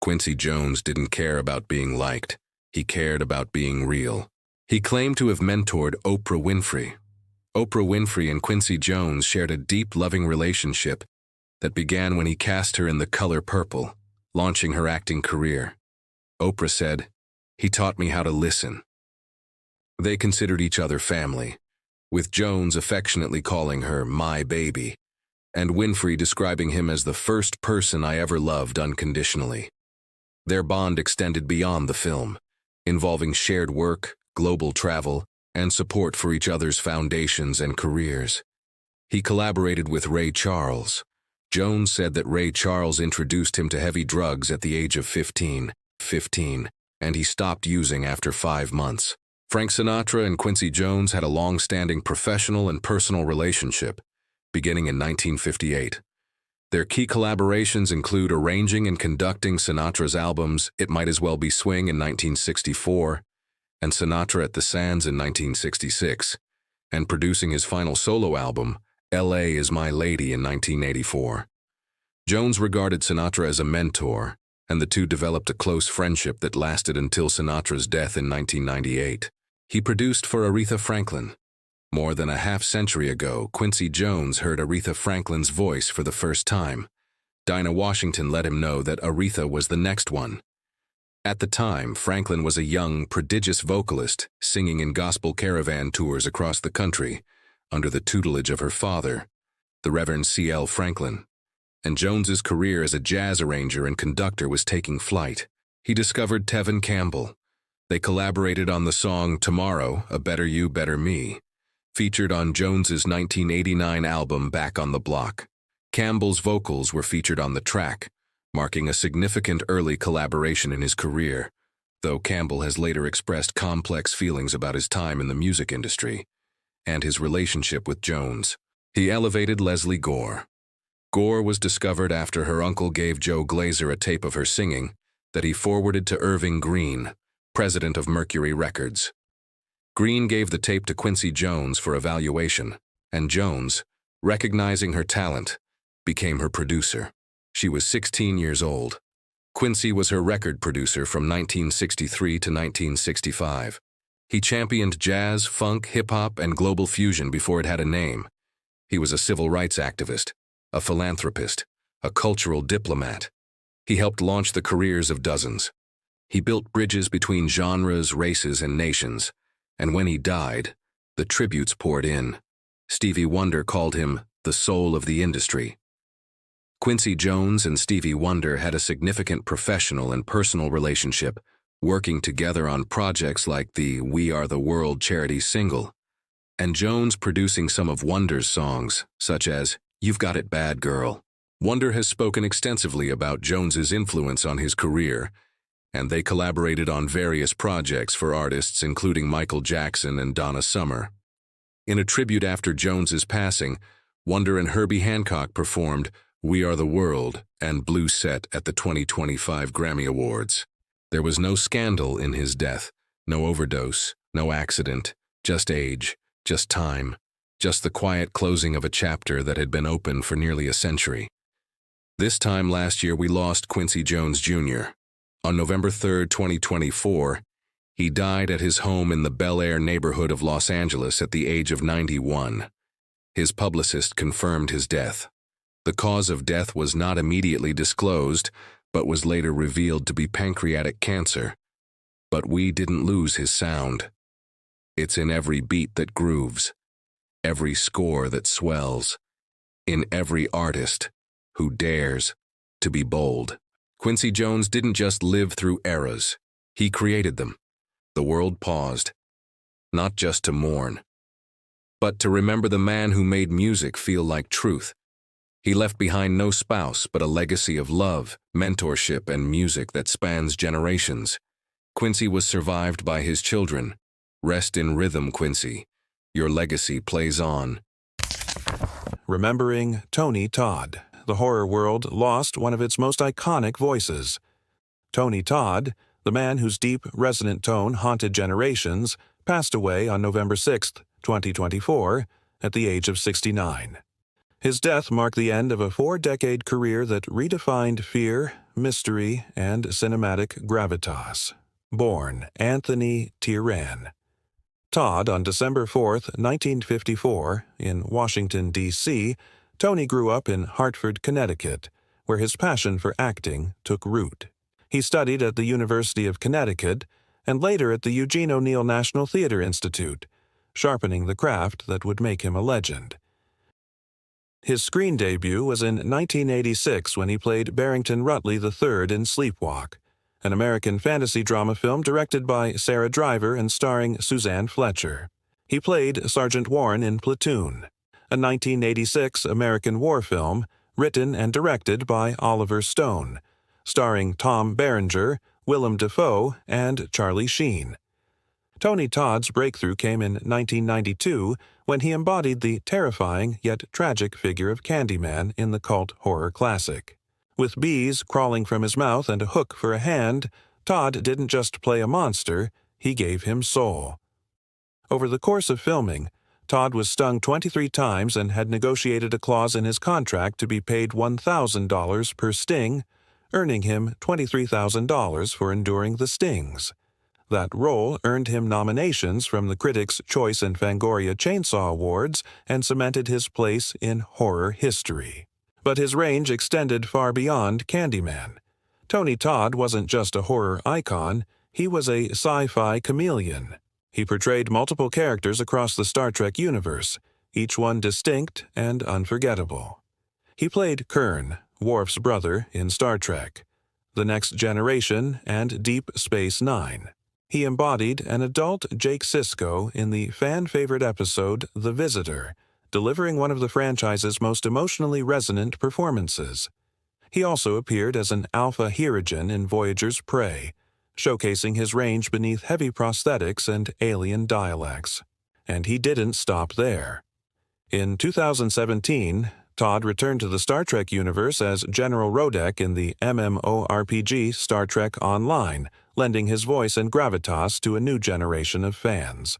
Quincy Jones didn't care about being liked. He cared about being real. He claimed to have mentored Oprah Winfrey. Oprah Winfrey and Quincy Jones shared a deep, loving relationship that began when he cast her in The Color Purple, launching her acting career. Oprah said, "He taught me how to listen." They considered each other family, with Jones affectionately calling her "my baby," and Winfrey describing him as the first person I ever loved unconditionally. Their bond extended beyond the film, involving shared work, global travel, and support for each other's foundations and careers. He collaborated with Ray Charles. Jones said that Ray Charles introduced him to heavy drugs at the age of 15, and he stopped using after 5 months. Frank Sinatra and Quincy Jones had a long-standing professional and personal relationship, beginning in 1958. Their key collaborations include arranging and conducting Sinatra's albums It Might As Well Be Swing in 1964 and Sinatra at the Sands in 1966, and producing his final solo album, L.A. Is My Lady, in 1984. Jones regarded Sinatra as a mentor, and the two developed a close friendship that lasted until Sinatra's death in 1998. He produced for Aretha Franklin. More than a half-century ago, Quincy Jones heard Aretha Franklin's voice for the first time. Dinah Washington let him know that Aretha was the next one. At the time, Franklin was a young, prodigious vocalist singing in gospel caravan tours across the country under the tutelage of her father, the Reverend C.L. Franklin. And Jones's career as a jazz arranger and conductor was taking flight. He discovered Tevin Campbell. They collaborated on the song Tomorrow, A Better You, Better Me, featured on Jones's 1989 album Back on the Block. Campbell's vocals were featured on the track, marking a significant early collaboration in his career, though Campbell has later expressed complex feelings about his time in the music industry and his relationship with Jones. He elevated Leslie Gore. Gore was discovered after her uncle gave Joe Glazer a tape of her singing that he forwarded to Irving Green, president of Mercury Records. Green gave the tape to Quincy Jones for evaluation, and Jones, recognizing her talent, became her producer. She was 16 years old. Quincy was her record producer from 1963 to 1965. He championed jazz, funk, hip-hop, and global fusion before it had a name. He was a civil rights activist, a philanthropist, a cultural diplomat. He helped launch the careers of dozens. He built bridges between genres, races, and nations, and when he died, the tributes poured in. Stevie Wonder called him the soul of the industry. Quincy Jones and Stevie Wonder had a significant professional and personal relationship, working together on projects like the We Are the World charity single, and Jones producing some of Wonder's songs, such as You've Got It Bad Girl. Wonder has spoken extensively about Jones's influence on his career, and they collaborated on various projects for artists including Michael Jackson and Donna Summer. In a tribute after Jones's passing, Wonder and Herbie Hancock performed We Are the World and Blue Set at the 2025 Grammy Awards. There was no scandal in his death, no overdose, no accident, just age, just time, just the quiet closing of a chapter that had been open for nearly a century. This time last year we lost Quincy Jones Jr. On November 3, 2024, he died at his home in the Bel Air neighborhood of Los Angeles at the age of 91. His publicist confirmed his death. The cause of death was not immediately disclosed, but was later revealed to be pancreatic cancer. But we didn't lose his sound. It's in every beat that grooves, every score that swells, in every artist who dares to be bold. Quincy Jones didn't just live through eras, he created them. The world paused, not just to mourn, but to remember the man who made music feel like truth. He left behind no spouse, but a legacy of love, mentorship, and music that spans generations. Quincy was survived by his children. Rest in rhythm, Quincy. Your legacy plays on. Remembering Tony Todd. The horror world lost one of its most iconic voices. Tony Todd, the man whose deep, resonant tone haunted generations, passed away on November 6, 2024, at the age of 69. His death marked the end of a 4-decade career that redefined fear, mystery, and cinematic gravitas. Born Anthony Tiran. Todd, on December 4, 1954, in Washington, D.C., Tony grew up in Hartford, Connecticut, where his passion for acting took root. He studied at the University of Connecticut and later at the Eugene O'Neill National Theater Institute, sharpening the craft that would make him a legend. His screen debut was in 1986 when he played Barrington Rutley III in Sleepwalk, an American fantasy drama film directed by Sarah Driver and starring Suzanne Fletcher. He played Sergeant Warren in Platoon, a 1986 American war film written and directed by Oliver Stone, starring Tom Berenger, Willem Dafoe, and Charlie Sheen. Tony Todd's breakthrough came in 1992 when he embodied the terrifying yet tragic figure of Candyman in the cult horror classic. With bees crawling from his mouth and a hook for a hand, Todd didn't just play a monster, he gave him soul. Over the course of filming, Todd was stung 23 times and had negotiated a clause in his contract to be paid $1,000 per sting, earning him $23,000 for enduring the stings. That role earned him nominations from the Critics' Choice and Fangoria Chainsaw Awards and cemented his place in horror history. But his range extended far beyond Candyman. Tony Todd wasn't just a horror icon, he was a sci-fi chameleon. He portrayed multiple characters across the Star Trek universe, each one distinct and unforgettable. He played Kurn, Worf's brother, in Star Trek, The Next Generation, and Deep Space Nine. He embodied an adult Jake Sisko in the fan-favorite episode The Visitor, delivering one of the franchise's most emotionally resonant performances. He also appeared as an Alpha Hierogen in Voyager's Prey, showcasing his range beneath heavy prosthetics and alien dialects. And he didn't stop there. In 2017, Todd returned to the Star Trek universe as General Rodek in the MMORPG Star Trek Online, lending his voice and gravitas to a new generation of fans.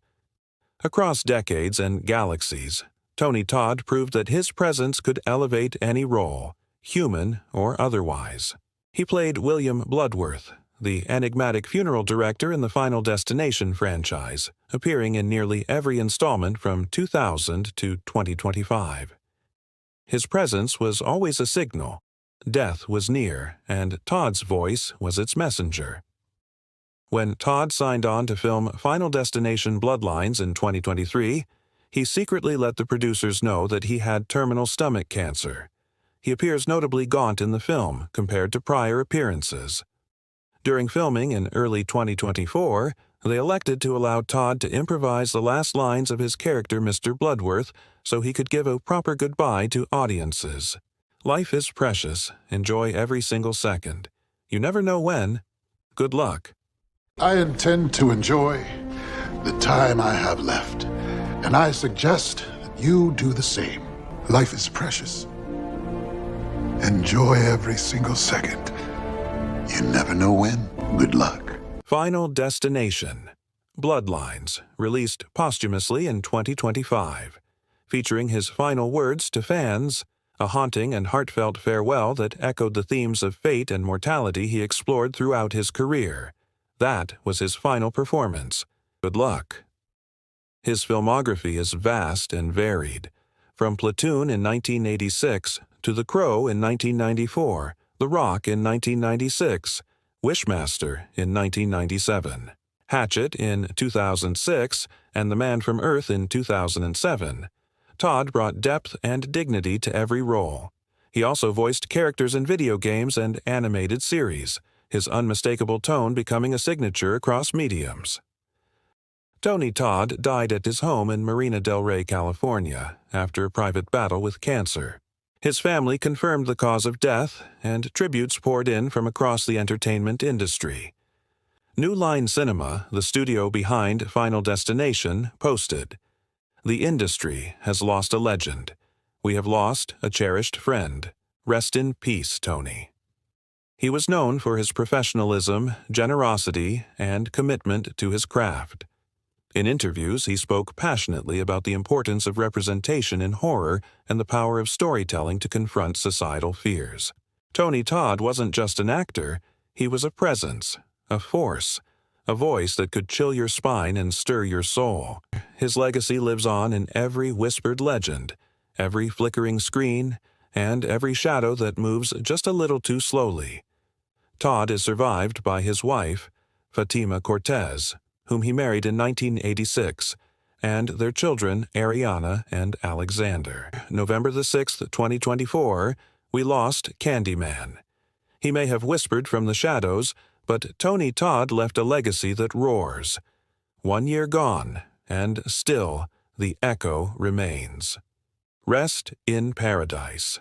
Across decades and galaxies, Tony Todd proved that his presence could elevate any role, human or otherwise. He played William Bloodworth, the enigmatic funeral director in the Final Destination franchise, appearing in nearly every installment from 2000 to 2025. His presence was always a signal. Death was near, and Todd's voice was its messenger. When Todd signed on to film Final Destination Bloodlines in 2023, He secretly let the producers know that he had terminal stomach cancer. He appears notably gaunt in the film compared to prior appearances. During filming in early 2024, they elected to allow Todd to improvise the last lines of his character Mr. Bloodworth so he could give a proper goodbye to audiences. Life is precious. Enjoy every single second. You never know when. Good luck. I intend to enjoy the time I have left, and I suggest that you do the same. Life is precious. Enjoy every single second. You never know when. Good luck. Final Destination. Bloodlines, released posthumously in 2025. Featuring his final words to fans, a haunting and heartfelt farewell that echoed the themes of fate and mortality he explored throughout his career. That was his final performance. Good luck. His filmography is vast and varied. From Platoon in 1986 to The Crow in 1994, The Rock in 1996, Wishmaster in 1997, Hatchet in 2006, and The Man from Earth in 2007. Todd brought depth and dignity to every role. He also voiced characters in video games and animated series, his unmistakable tone becoming a signature across mediums. Tony Todd died at his home in Marina del Rey, California, after a private battle with cancer. His family confirmed the cause of death, and tributes poured in from across the entertainment industry. New Line Cinema, the studio behind Final Destination, posted, "The industry has lost a legend. We have lost a cherished friend. Rest in peace, Tony." He was known for his professionalism, generosity, and commitment to his craft. In interviews, he spoke passionately about the importance of representation in horror and the power of storytelling to confront societal fears. Tony Todd wasn't just an actor, he was a presence, a force, a voice that could chill your spine and stir your soul. His legacy lives on in every whispered legend, every flickering screen, and every shadow that moves just a little too slowly. Todd is survived by his wife, Fatima Cortez, whom he married in 1986, and their children, Ariana and Alexander. November the 6th, 2024, we lost Candyman. He may have whispered from the shadows, but Tony Todd left a legacy that roars. 1 year gone, and still the echo remains. Rest in paradise.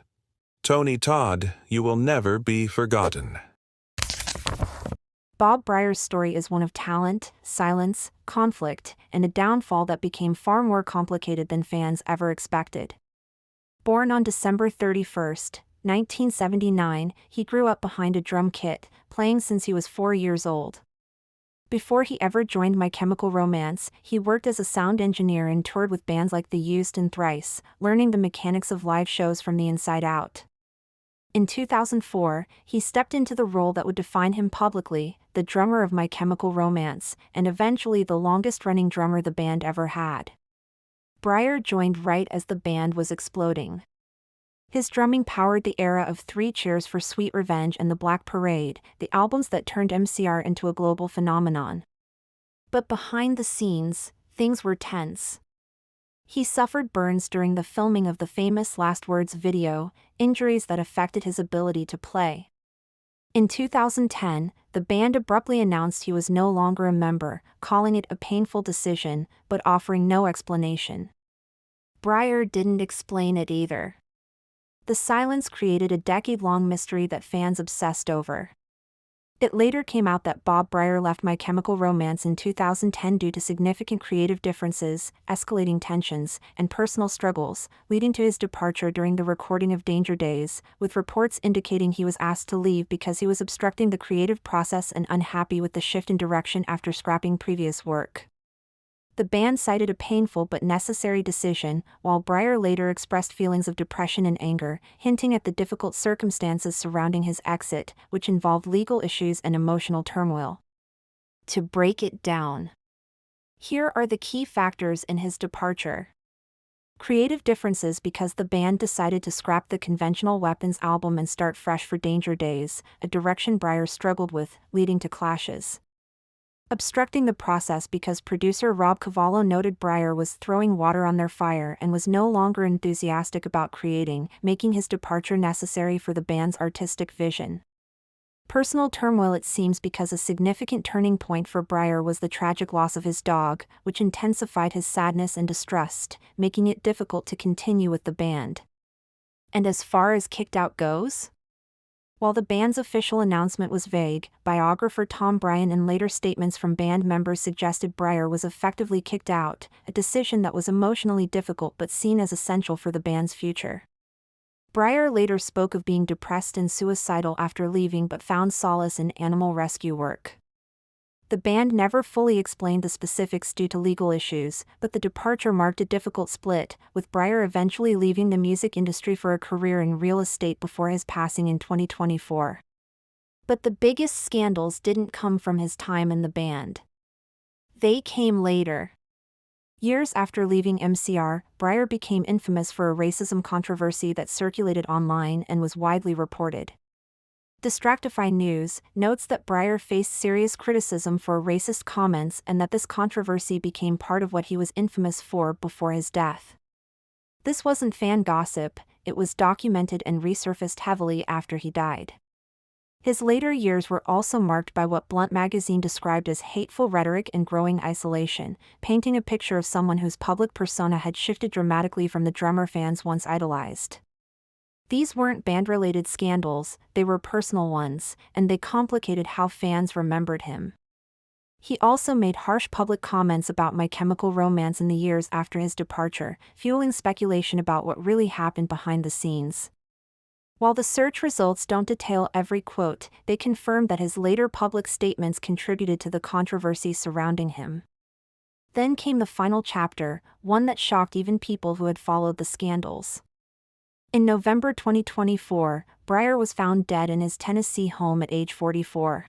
Tony Todd, you will never be forgotten. Bob Bryar's story is one of talent, silence, conflict, and a downfall that became far more complicated than fans ever expected. Born on December 31, 1979, he grew up behind a drum kit, playing since he was 4 years old. Before he ever joined My Chemical Romance, he worked as a sound engineer and toured with bands like The Used and Thrice, learning the mechanics of live shows from the inside out. In 2004, he stepped into the role that would define him publicly, the drummer of My Chemical Romance, and eventually the longest-running drummer the band ever had. Bryar joined right as the band was exploding. His drumming powered the era of Three Cheers for Sweet Revenge and The Black Parade, the albums that turned MCR into a global phenomenon. But behind the scenes, things were tense. He suffered burns during the filming of the famous Last Words video, injuries that affected his ability to play. In 2010, the band abruptly announced he was no longer a member, calling it a painful decision, but offering no explanation. Bryar didn't explain it either. The silence created a decade-long mystery that fans obsessed over. It later came out that Bob Bryar left My Chemical Romance in 2010 due to significant creative differences, escalating tensions, and personal struggles, leading to his departure during the recording of Danger Days, with reports indicating he was asked to leave because he was obstructing the creative process and unhappy with the shift in direction after scrapping previous work. The band cited a painful but necessary decision, while Bryar later expressed feelings of depression and anger, hinting at the difficult circumstances surrounding his exit, which involved legal issues and emotional turmoil. To break it down, here are the key factors in his departure. Creative differences because the band decided to scrap the Conventional Weapons album and start fresh for Danger Days, a direction Bryar struggled with, leading to clashes. obstructing the process because producer Rob Cavallo noted Bryar was throwing water on their fire and was no longer enthusiastic about creating, making his departure necessary for the band's artistic vision. Personal turmoil it seems because a significant turning point for Bryar was the tragic loss of his dog, which intensified his sadness and distrust, making it difficult to continue with the band. And as far as kicked out goes? While the band's official announcement was vague, biographer Tom Bryan and later statements from band members suggested Bryar was effectively kicked out, a decision that was emotionally difficult but seen as essential for the band's future. Bryar later spoke of being depressed and suicidal after leaving but found solace in animal rescue work. The band never fully explained the specifics due to legal issues, but the departure marked a difficult split, with Bryar eventually leaving the music industry for a career in real estate before his passing in 2024. But the biggest scandals didn't come from his time in the band. They came later. Years after leaving MCR, Bryar became infamous for a racism controversy that circulated online and was widely reported. Distractify News notes that Bryar faced serious criticism for racist comments and that this controversy became part of what he was infamous for before his death. This wasn't fan gossip, it was documented and resurfaced heavily after he died. His later years were also marked by what Blunt magazine described as hateful rhetoric and growing isolation, painting a picture of someone whose public persona had shifted dramatically from the drummer fans once idolized. These weren't band-related scandals, they were personal ones, and they complicated how fans remembered him. He also made harsh public comments about My Chemical Romance in the years after his departure, fueling speculation about what really happened behind the scenes. While the search results don't detail every quote, they confirm that his later public statements contributed to the controversy surrounding him. Then came the final chapter, one that shocked even people who had followed the scandals. In November 2024, Bryar was found dead in his Tennessee home at age 44.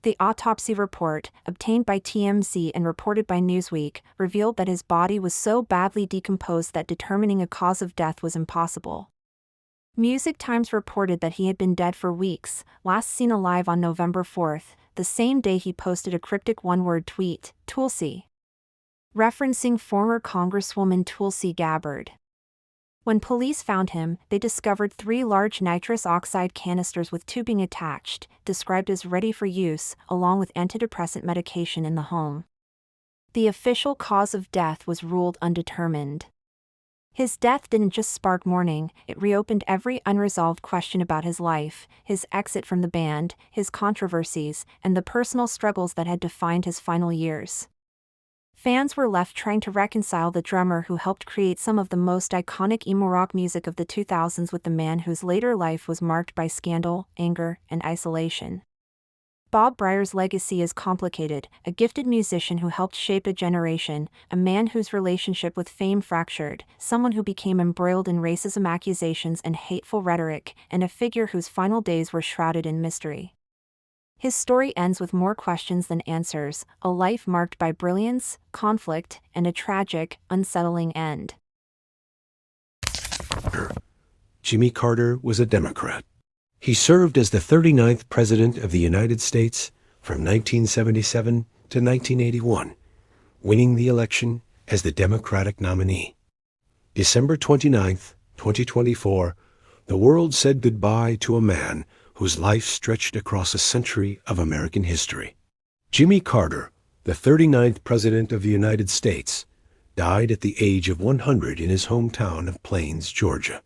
The autopsy report, obtained by TMZ and reported by Newsweek, revealed that his body was so badly decomposed that determining a cause of death was impossible. Music Times reported that he had been dead for weeks, last seen alive on November 4th, the same day he posted a cryptic one-word tweet, Tulsi, referencing former Congresswoman Tulsi Gabbard. When police found him, they discovered 3 large nitrous oxide canisters with tubing attached, described as ready for use, along with antidepressant medication in the home. The official cause of death was ruled undetermined. His death didn't just spark mourning, it reopened every unresolved question about his life, his exit from the band, his controversies, and the personal struggles that had defined his final years. Fans were left trying to reconcile the drummer who helped create some of the most iconic emo rock music of the 2000s with the man whose later life was marked by scandal, anger, and isolation. Bob Bryar's legacy is complicated, a gifted musician who helped shape a generation, a man whose relationship with fame fractured, someone who became embroiled in racism accusations and hateful rhetoric, and a figure whose final days were shrouded in mystery. His story ends with more questions than answers, a life marked by brilliance, conflict, and a tragic, unsettling end. Jimmy Carter was a Democrat. He served as the 39th President of the United States from 1977 to 1981, winning the election as the Democratic nominee. December 29, 2024, the world said goodbye to a man whose life stretched across a century of American history. Jimmy Carter, the 39th President of the United States, died at the age of 100 in his hometown of Plains, Georgia.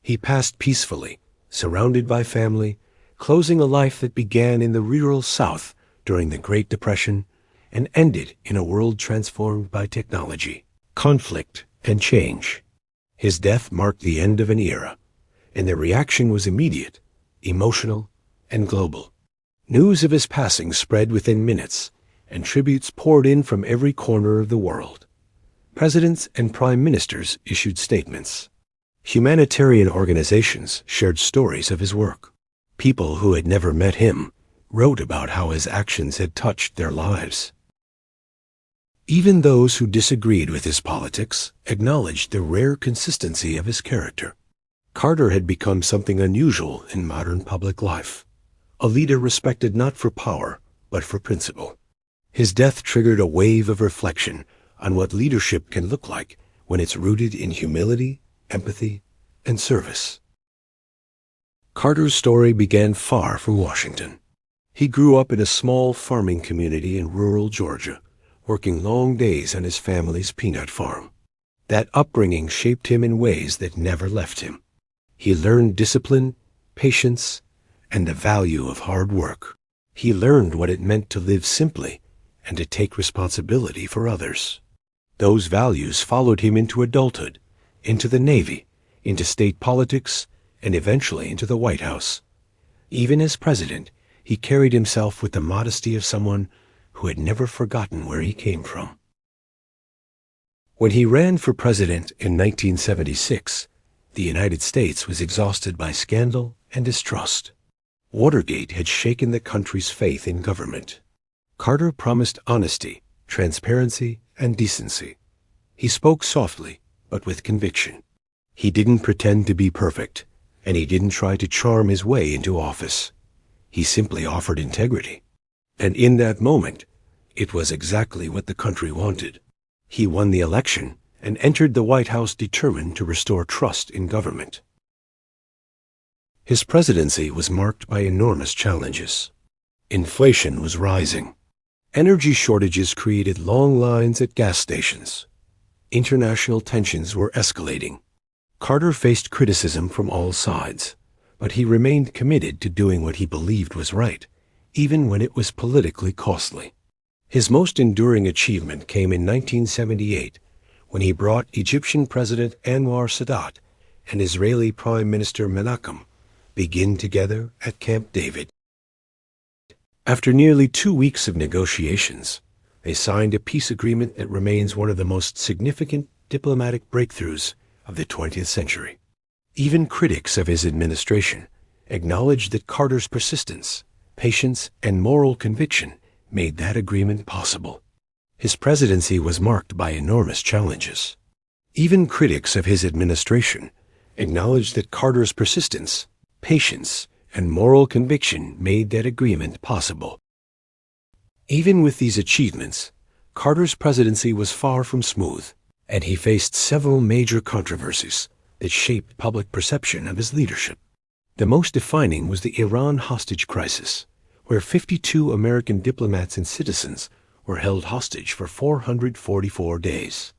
He passed peacefully, surrounded by family, closing a life that began in the rural South during the Great Depression and ended in a world transformed by technology, conflict, and change. His death marked the end of an era, and the reaction was immediate, emotional, and global. News of his passing spread within minutes, and tributes poured in from every corner of the world. Presidents and prime ministers issued statements. Humanitarian organizations shared stories of his work. People who had never met him wrote about how his actions had touched their lives. Even those who disagreed with his politics acknowledged the rare consistency of his character. Carter had become something unusual in modern public life, a leader respected not for power, but for principle. His death triggered a wave of reflection on what leadership can look like when it's rooted in humility, empathy, and service. Carter's story began far from Washington. He grew up in a small farming community in rural Georgia, working long days on his family's peanut farm. That upbringing shaped him in ways that never left him. He learned discipline, patience, and the value of hard work. He learned what it meant to live simply and to take responsibility for others. Those values followed him into adulthood, into the Navy, into state politics, and eventually into the White House. Even as president, he carried himself with the modesty of someone who had never forgotten where he came from. When he ran for president in 1976, the United States was exhausted by scandal and distrust. Watergate had shaken the country's faith in government. Carter promised honesty, transparency, and decency. He spoke softly, but with conviction. He didn't pretend to be perfect, and he didn't try to charm his way into office. He simply offered integrity. And in that moment, it was exactly what the country wanted. He won the election and entered the White House determined to restore trust in government. His presidency was marked by enormous challenges. Inflation was rising. Energy shortages created long lines at gas stations. International tensions were escalating. Carter faced criticism from all sides, but he remained committed to doing what he believed was right, even when it was politically costly. His most enduring achievement came in 1978, when he brought Egyptian President Anwar Sadat and Israeli Prime Minister Menachem begin together at Camp David. After nearly 2 weeks of negotiations, they signed a peace agreement that remains one of the most significant diplomatic breakthroughs of the 20th century. Even critics of his administration acknowledged that Carter's persistence, patience, and moral conviction made that agreement possible. His presidency was marked by enormous challenges. Even critics of his administration acknowledged that Carter's persistence, patience, and moral conviction made that agreement possible. Even with these achievements, Carter's presidency was far from smooth, and he faced several major controversies that shaped public perception of his leadership. The most defining was the Iran hostage crisis, where 52 American diplomats and citizens were held hostage for 444 days.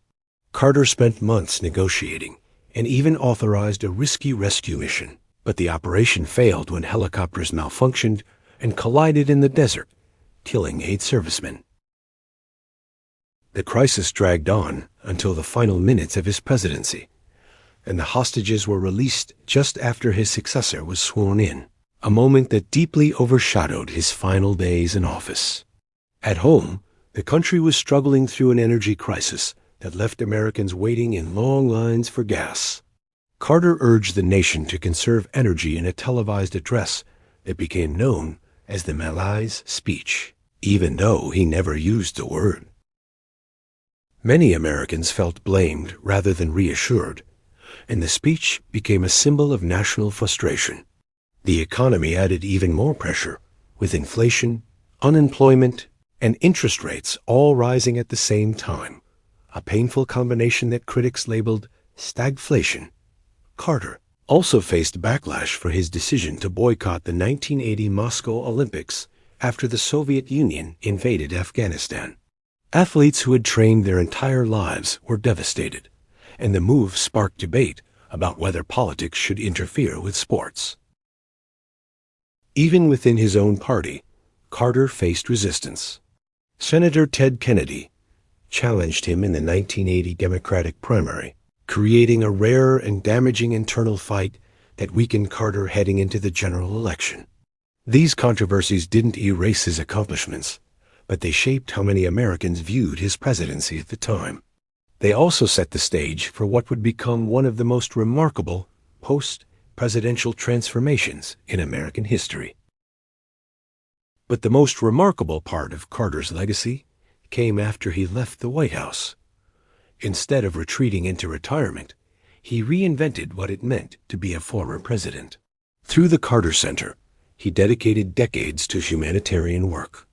Carter spent months negotiating and even authorized a risky rescue mission, but the operation failed when helicopters malfunctioned and collided in the desert, killing 8 servicemen. The crisis dragged on until the final minutes of his presidency, and the hostages were released just after his successor was sworn in, a moment that deeply overshadowed his final days in office. At home, the country was struggling through an energy crisis that left Americans waiting in long lines for gas. Carter urged the nation to conserve energy in a televised address that became known as the Malaise speech, even though he never used the word. Many Americans felt blamed rather than reassured, and the speech became a symbol of national frustration. The economy added even more pressure, with inflation, unemployment, and interest rates all rising at the same time, a painful combination that critics labeled stagflation. Carter also faced backlash for his decision to boycott the 1980 Moscow Olympics after the Soviet Union invaded Afghanistan. Athletes who had trained their entire lives were devastated, and the move sparked debate about whether politics should interfere with sports. Even within his own party, Carter faced resistance. Senator Ted Kennedy challenged him in the 1980 Democratic primary, creating a rare and damaging internal fight that weakened Carter heading into the general election. These controversies didn't erase his accomplishments, but they shaped how many Americans viewed his presidency at the time. They also set the stage for what would become one of the most remarkable post-presidential transformations in American history. But the most remarkable part of Carter's legacy came after he left the White House. Instead of retreating into retirement, he reinvented what it meant to be a former president. Through the Carter Center, he dedicated decades to humanitarian work.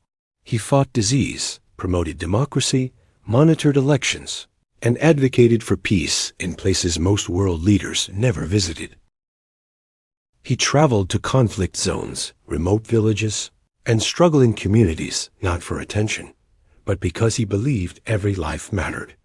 He fought disease, promoted democracy, monitored elections, and advocated for peace in places most world leaders never visited. He traveled to conflict zones, remote villages, and struggling communities, not for attention, but because he believed every life mattered.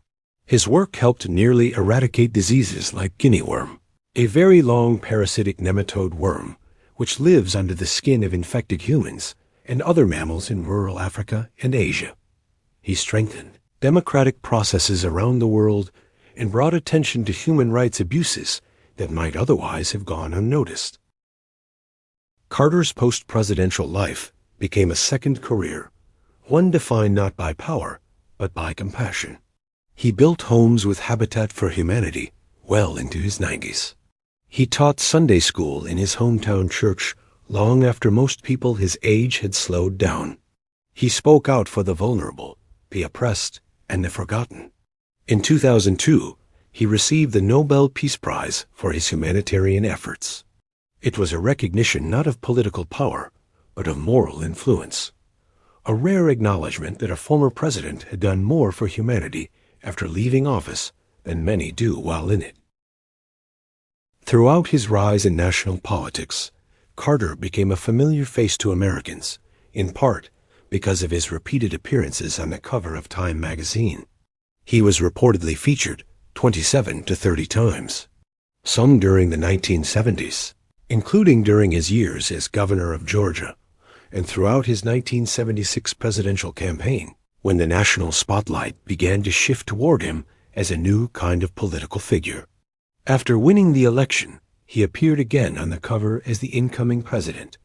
His work helped nearly eradicate diseases like guinea worm, a very long parasitic nematode worm which lives under the skin of infected humans and other mammals in rural Africa and Asia. He strengthened democratic processes around the world and brought attention to human rights abuses that might otherwise have gone unnoticed. Carter's post-presidential life became a second career, one defined not by power, but by compassion. He built homes with Habitat for Humanity well into his 90s. He taught Sunday school in his hometown church long after most people his age had slowed down. He spoke out for the vulnerable, the oppressed, and the forgotten. In 2002, he received the Nobel Peace Prize for his humanitarian efforts. It was a recognition not of political power, but of moral influence. A rare acknowledgement that a former president had done more for humanity after leaving office than many do while in it. Throughout his rise in national politics, Carter became a familiar face to Americans, in part because of his repeated appearances on the cover of Time magazine. He was reportedly featured 27 to 30 times, some during the 1970s, including during his years as governor of Georgia, and throughout his 1976 presidential campaign, when the national spotlight began to shift toward him as a new kind of political figure. After winning the election, he appeared again on the cover as the incoming president,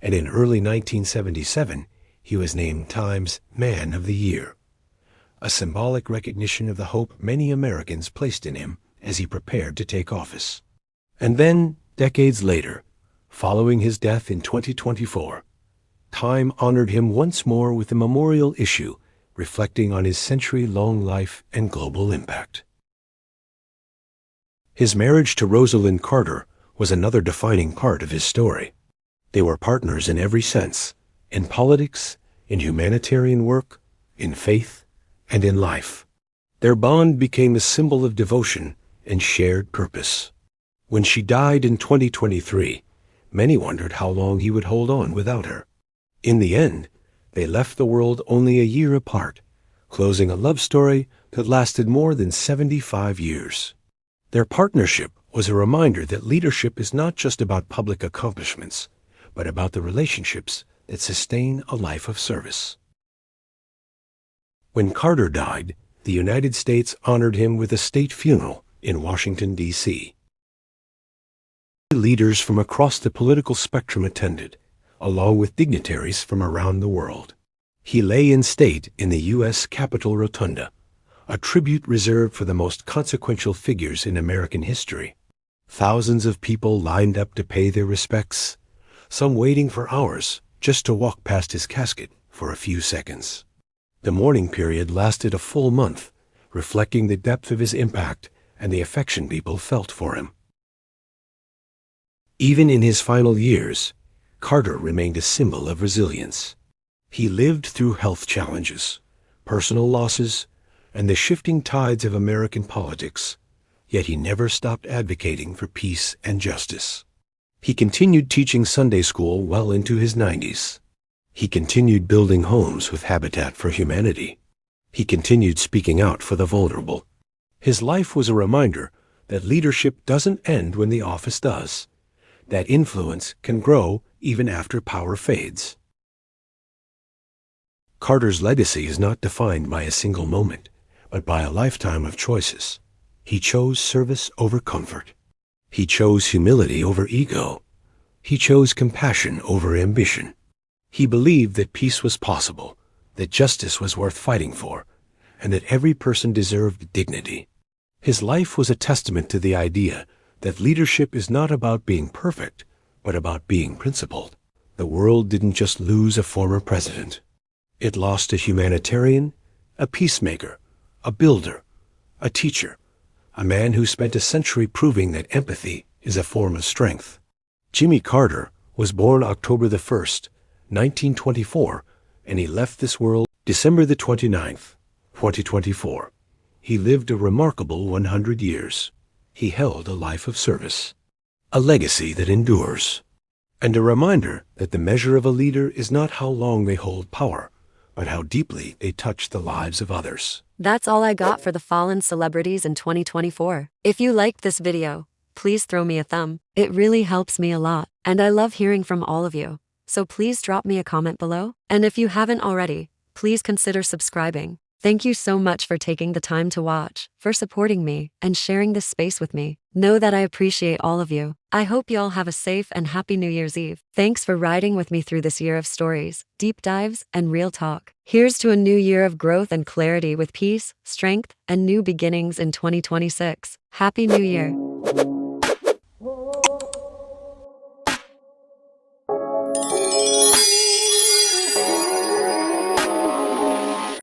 and in early 1977, he was named Time's Man of the Year, a symbolic recognition of the hope many Americans placed in him as he prepared to take office. And then, decades later, following his death in 2024, Time honored him once more with a memorial issue reflecting on his century-long life and global impact. His marriage to Rosalind Carter was another defining part of his story. They were partners in every sense, in politics, in humanitarian work, in faith, and in life. Their bond became a symbol of devotion and shared purpose. When she died in 2023, many wondered how long he would hold on without her. In the end, they left the world only a year apart, closing a love story that lasted more than 75 years. Their partnership was a reminder that leadership is not just about public accomplishments, but about the relationships that sustain a life of service. When Carter died, the United States honored him with a state funeral in Washington, D.C. Leaders from across the political spectrum attended, along with dignitaries from around the world. He lay in state in the U.S. Capitol Rotunda, a tribute reserved for the most consequential figures in American history. Thousands of people lined up to pay their respects, some waiting for hours just to walk past his casket for a few seconds. The mourning period lasted a full month, reflecting the depth of his impact and the affection people felt for him. Even in his final years, Carter remained a symbol of resilience. He lived through health challenges, personal losses, and the shifting tides of American politics, yet he never stopped advocating for peace and justice. He continued teaching Sunday school well into his 90s. He continued building homes with Habitat for Humanity. He continued speaking out for the vulnerable. His life was a reminder that leadership doesn't end when the office does, that influence can grow even after power fades. Carter's legacy is not defined by a single moment, but by a lifetime of choices. He chose service over comfort. He chose humility over ego. He chose compassion over ambition. He believed that peace was possible, that justice was worth fighting for, and that every person deserved dignity. His life was a testament to the idea that leadership is not about being perfect, but about being principled. The world didn't just lose a former president. It lost a humanitarian, a peacemaker, a builder, a teacher, a man who spent a century proving that empathy is a form of strength. Jimmy Carter was born October 1st, 1924, and he left this world December the 29th, 2024. He lived a remarkable 100 years. He held a life of service, a legacy that endures, and a reminder that the measure of a leader is not how long they hold power, but how deeply they touch the lives of others. That's all I got for the fallen celebrities in 2024. If you liked this video, please throw me a thumb. It really helps me a lot, and I love hearing from all of you. So please drop me a comment below. And if you haven't already, please consider subscribing. Thank you so much for taking the time to watch, for supporting me, and sharing this space with me. Know that I appreciate all of you. I hope you all have a safe and happy New Year's Eve. Thanks for riding with me through this year of stories, deep dives, and real talk. Here's to a new year of growth and clarity with peace, strength, and new beginnings in 2026. Happy New Year.